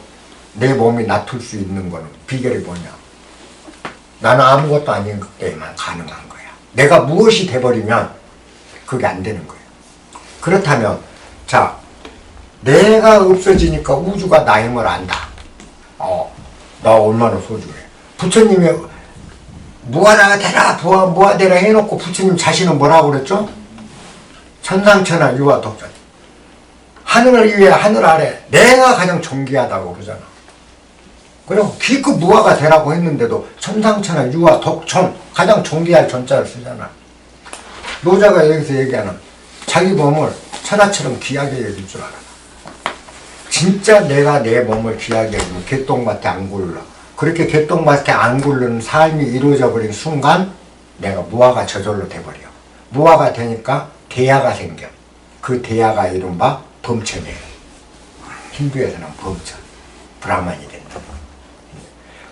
내 몸이 놔둘 수 있는 거는 비결이 뭐냐? 나는 아무것도 아닌 때만 가능한 거야. 내가 무엇이 돼버리면 그게 안 되는 거예요. 그렇다면, 자, 내가 없어지니까 우주가 나 힘을 안다. 나 얼마나 소중해. 부처님이 무하라 되라, 무하되라 해놓고 부처님 자신은 뭐라고 그랬죠? 천상천하 유아 독존. 하늘 위에 하늘 아래 내가 가장 존귀하다고 그러잖아. 그리고 기껏 무아가 되라고 했는데도 천상천하 유아 독존 가장 존귀할 존자를 쓰잖아. 노자가 여기서 얘기하는 자기 몸을 천하처럼 귀하게 여길 줄 알아. 진짜 내가 내 몸을 귀하게 여기면 개똥밭에 안 굴러. 그렇게 개똥밭에 안 굴르는 삶이 이루어져 버린 순간 내가 무아가 저절로 돼버려. 무아가 되니까 대야가 생겨. 그 대야가 이른바 범천이에요. 힌두에서는 범천. 브라만이 된다.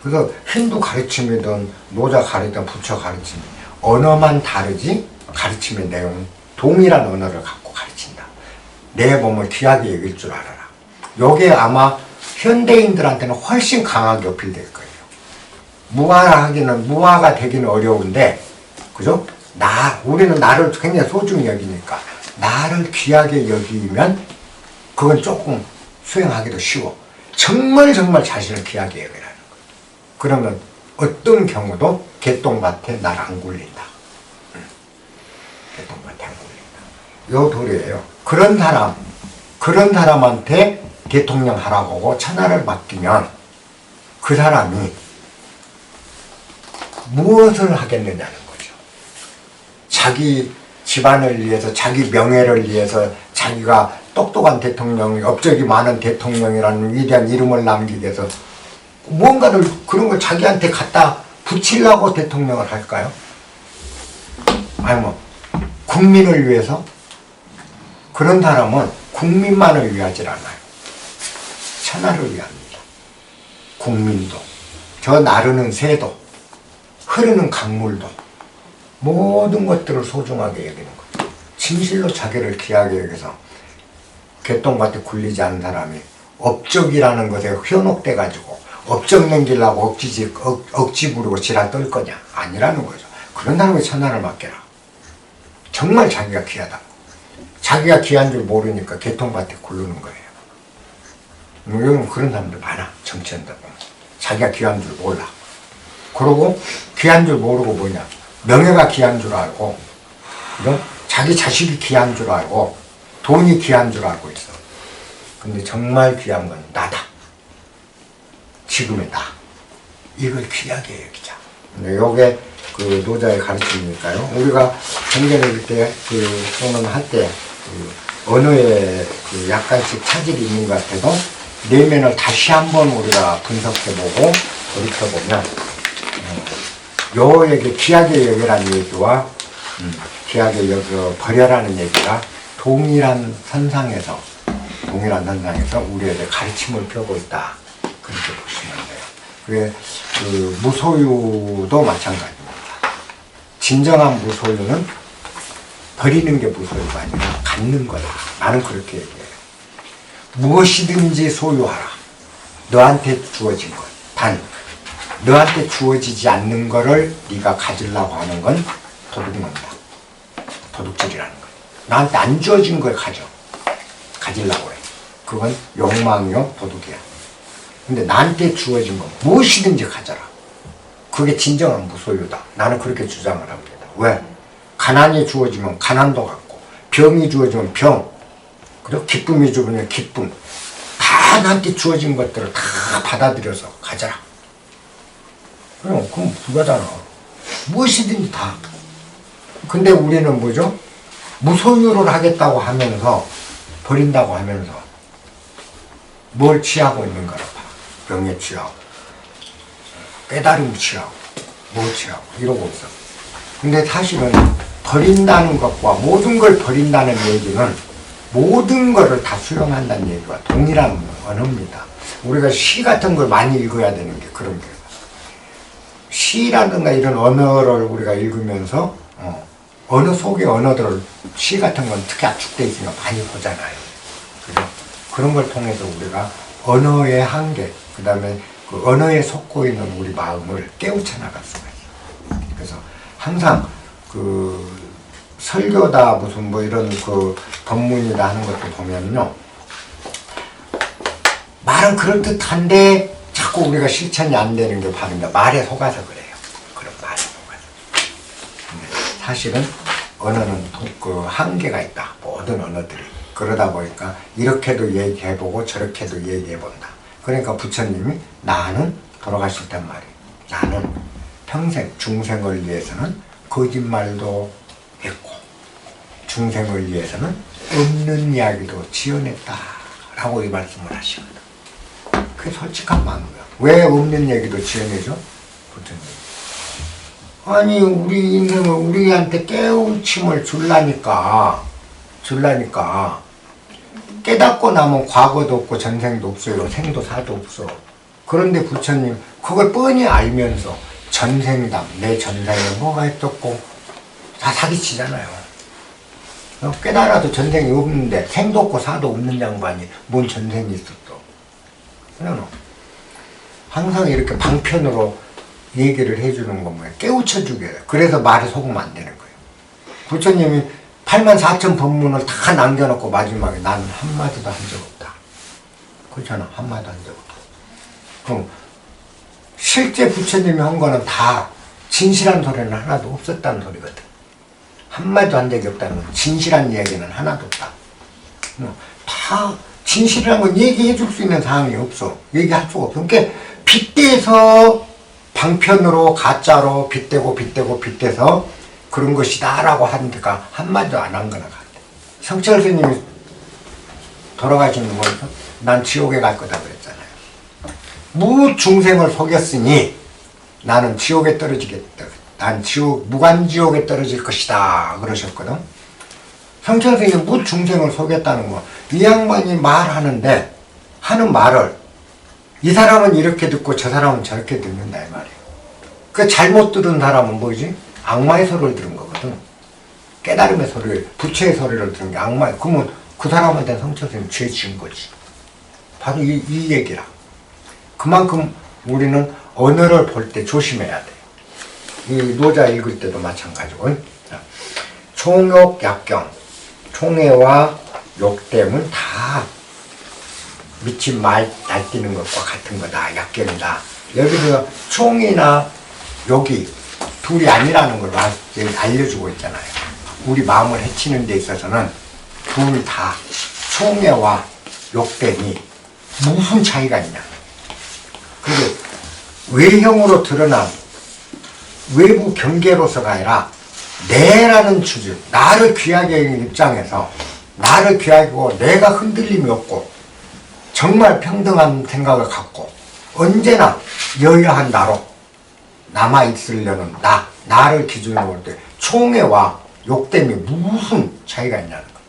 그래서 힌두 가르침이든 노자 가르치든 부처 가르침 언어만 다르지 가르침의 내용은 동일한 언어를 갖고 가르친다. 내 몸을 귀하게 여길 줄 알아라. 요게 아마 현대인들한테는 훨씬 강하게 어필될 거예요. 무아가 되기는 어려운데, 그죠? 우리는 나를 굉장히 소중히 여기니까, 나를 귀하게 여기면, 그건 조금 수행하기도 쉬워. 정말 자신을 귀하게 여기라는 거예요. 그러면 어떤 경우도 개똥밭에 날 안 굴린다. 개똥밭에 안 굴린다. 요 도리예요. 그런 사람한테 대통령 하라고 하고 천하를 맡기면 그 사람이 무엇을 하겠느냐는 거죠. 자기 집안을 위해서, 자기 명예를 위해서, 자기가 똑똑한 대통령, 업적이 많은 대통령이라는 위대한 이름을 남기기 위해서 무언가를 그런 걸 자기한테 갖다 붙이려고 대통령을 할까요? 아니 국민을 위해서? 그런 사람은 국민만을 위하지 않아요. 천하를 위합니다. 국민도, 저 나르는 새도, 흐르는 강물도 모든 것들을 소중하게 여기는 거예요. 진실로 자기를 귀하게 여기서 개똥밭에 굴리지 않은 사람이 업적이라는 것에 현혹돼 가지고 업적 남기려고 억지 부르고 지랄 떨 거냐? 아니라는 거죠. 그런 사람이 천하를 맡겨라. 정말 자기가 귀하다고. 자기가 귀한 줄 모르니까 개똥밭에 굴르는 거예요. 요즘 그런 사람들 많아. 정치한다 보면 자기가 귀한 줄 몰라. 그러고 귀한 줄 모르고 뭐냐, 명예가 귀한 줄 알고, 그죠? 자기 자식이 귀한 줄 알고, 돈이 귀한 줄 알고 있어. 근데 정말 귀한 건 나다. 지금의 나. 이걸 귀하게 여기자. 근데 요게 그 노자의 가르침이니까요. 우리가 경전을 때 또는 할 때 언어에 약간씩 차질이 있는 것 같아도 내면을 다시 한번 우리가 분석해보고 돌이켜보면 여에게 귀하게 여기라는 얘기와 귀하게 여겨 버려라는 얘기가 동일한 선상에서 우리에게 가르침을 펴고 있다. 그렇게 보시면 돼요. 그게 무소유도 마찬가지입니다. 진정한 무소유는 버리는 게 무소유가 아니라 갖는 거다. 나는 그렇게 얘기해요. 무엇이든지 소유하라. 너한테 주어진 것. 단 너한테 주어지지 않는 거를 네가 가지려고 하는 건 도둑놈이다. 도둑질이라는 거예요. 나한테 안 주어진 걸 가지려고 해. 그건 욕망이요, 도둑이야. 근데 나한테 주어진 거 무엇이든지 가져라. 그게 진정한 무소유다. 나는 그렇게 주장을 합니다. 왜? 가난이 주어지면 가난도 갖고, 병이 주어지면 병, 그리고 기쁨이 주어지면 기쁨. 다 나한테 주어진 것들을 다 받아들여서 가져라. 그럼 불가잖아. 무엇이든지 다. 근데 우리는 뭐죠? 무소유를 하겠다고 하면서, 버린다고 하면서, 뭘 취하고 있는가를 봐. 병에 취하고, 깨달음 취하고, 뭐 취하고, 이러고 있어. 근데 사실은 버린다는 것과 모든 걸 버린다는 얘기는 모든 것을 다 수용한다는 얘기와 동일한 언어입니다. 우리가 시 같은 걸 많이 읽어야 되는 게 그런 거예요. 시라든가 이런 언어를 우리가 읽으면서 언어 속의 언어들을 시 같은 건 특히 압축되어 있으니까 많이 보잖아요. 그죠? 그런 걸 통해서 우리가 언어의 한계, 그 다음에 그 언어에 속고 있는 우리 마음을 깨우쳐 나갈 수가 있어요. 그래서 항상 설교다 무슨 뭐 이런 법문이다 하는 것도 보면요. 말은 그럴듯한데 자꾸 우리가 실천이 안 되는 게 바로 말에 속아서 그래요. 그런 말에 속아서. 사실은 언어는 한계가 있다. 모든 언어들이. 그러다 보니까 이렇게도 얘기해보고 저렇게도 얘기해본다. 그러니까 부처님이 나는 돌아가실 땐 말이에요. 나는 평생 중생을 위해서는 거짓말도 했고 중생을 위해서는 없는 이야기도 지어냈다 라고 이 말씀을 하시거든. 그게 솔직한 마음이야. 왜 없는 얘기도 지어내죠? 부처님. 아니 우리 인생을 우리한테 깨우침을 줄라니까 깨닫고 나면 과거도 없고 전생도 없어요. 생도 사도 없어. 그런데 부처님 그걸 뻔히 알면서 전생이다. 내 전생에 뭐가 있었고 다 사기치잖아요. 깨달아도 전생이 없는데 생도 없고 사도 없는 양반이 뭔 전생이 있었어. 그냥 항상 이렇게 방편으로 얘기를 해주는 건 뭐예요? 깨우쳐 주게요. 그래서 말에 속으면 안 되는 거예요. 부처님이 84,000 법문을 다 남겨놓고 마지막에 나는 한마디도 한 적 없다. 그렇잖아. 한마디도 한 적 없다. 그럼 실제 부처님이 한 거는 다 진실한 소리는 하나도 없었다는 소리거든. 한마디도 한 적이 없다는 건 진실한 이야기는 하나도 없다. 다 진실이라는 건 얘기해 줄 수 있는 사항이 없어. 얘기할 수가 없어. 그러니까 빗대서 방편으로 가짜로 빗대서 그런 것이다 라고 하니까 한마디도 안 한 거나 같아. 성철 스님이 돌아가시는 거에서 난 지옥에 갈 거다 그랬잖아요. 무중생을 속였으니 나는 지옥에 떨어지겠다. 난 무간지옥에 떨어질 것이다 그러셨거든. 성철 스님이 무중생을 속였다는 거. 이 양반이 말하는데 하는 말을 이 사람은 이렇게 듣고 저 사람은 저렇게 듣는다 이 말이에요. 그 잘못 들은 사람은 뭐지? 악마의 소리를 들은 거거든. 깨달음의 소리를, 부처의 소리를 들은 게 악마의. 그러면 그 사람한테 성철 스님이 죄 지은 거지. 바로 이 얘기라. 그만큼 우리는 언어를 볼 때 조심해야 돼. 이 노자 읽을 때도 마찬가지고. 총욕, 약경, 총애와 욕됨은 다 미친 말 날뛰는 것과 같은 거다. 약경이다. 여기서 총이나 욕이 둘이 아니라는 걸 알려주고 있잖아요. 우리 마음을 해치는 데 있어서는 둘 다 총애와 욕됨이 무슨 차이가 있냐. 그리고 외형으로 드러난 외부 경계로서가 아니라 내라는 추진, 나를 귀하게 여기는 입장에서 나를 귀하게 보고 내가 흔들림이 없고 정말 평등한 생각을 갖고 언제나 여유한 나로 남아있으려는 나를 기준으로 볼 때 총애와 욕됨이 무슨 차이가 있냐는 거예요.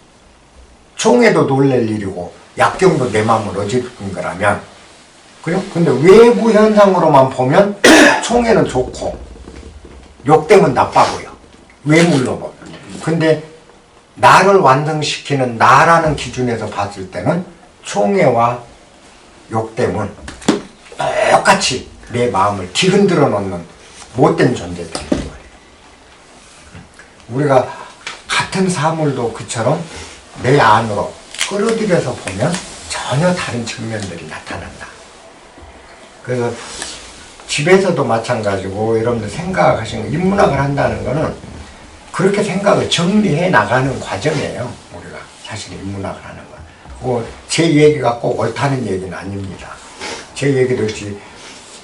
총애도 놀랄 일이고 약경도 내 마음을 어지럽힌 거라면, 그죠? 근데 외부 현상으로만 보면 총애는 좋고 욕됨은 나빠고요. 외물로 보면. 근데 나를 완성시키는 나라는 기준에서 봤을 때는 총애와 욕됨은 똑같이 내 마음을 뒤흔들어 놓는 못된 존재들인 거예요. 우리가 같은 사물도 그처럼 내 안으로 끌어들여서 보면 전혀 다른 측면들이 나타난다. 그래서 집에서도 마찬가지고 여러분들 생각하시는 인문학을 한다는 거는 그렇게 생각을 정리해 나가는 과정이에요. 우리가 사실 인문학을 하는 건. 제 얘기가 꼭 옳다는 얘기는 아닙니다. 제 얘기도 역시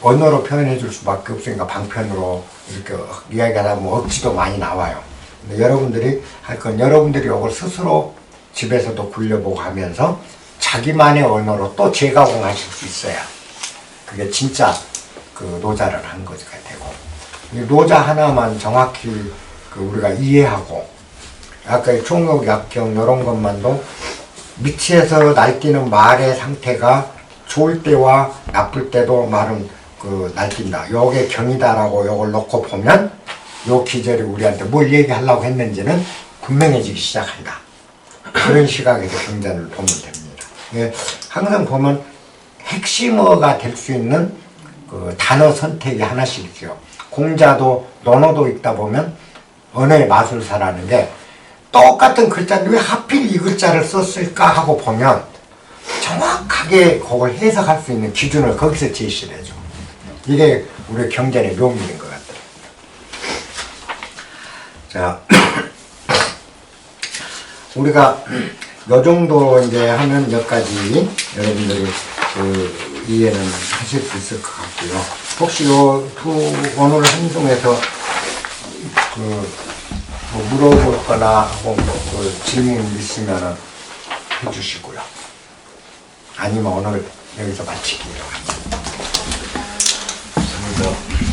언어로 표현해 줄 수밖에 없으니까 방편으로 이렇게 이야기하다 보면 억지도 많이 나와요. 근데 여러분들이 할 건 여러분들이 이걸 스스로 집에서도 굴려보고 하면서 자기만의 언어로 또 재가공하실 수 있어야 그게 진짜 그 노자를 한 것이 되고, 이 노자 하나만 정확히 그 우리가 이해하고 아까 이 총욕, 약경 이런 것만도 미치에서 날뛰는 말의 상태가 좋을 때와 나쁠 때도 말은 그 날뛴다. 요게 경이다라고 요걸 놓고 보면 요 기절이 우리한테 뭘 얘기하려고 했는지는 분명해지기 시작한다. 그런 시각에서 경전을 보면 됩니다. 예, 항상 보면 핵심어가 될 수 있는 그 단어 선택이 하나씩 있죠. 공자도 논어도 읽다 보면 언어의 마술사라는 게 똑같은 글자인데 왜 하필 이 글자를 썼을까 하고 보면 정확하게 그걸 해석할 수 있는 기준을 거기서 제시를 해줘. 이게 우리 경전의 묘미인 것 같아요. 자, 우리가 요 정도 이제 하면 몇 가지 여러분들이 그 이해는 하실 수 있을 것 같고요. 혹시 요 오늘 한중에서 뭐 물어볼 거나 하고 그 질문 있으면 해주시고요. 아니면 오늘 여기서 마치기로 합니다. 감사합니다.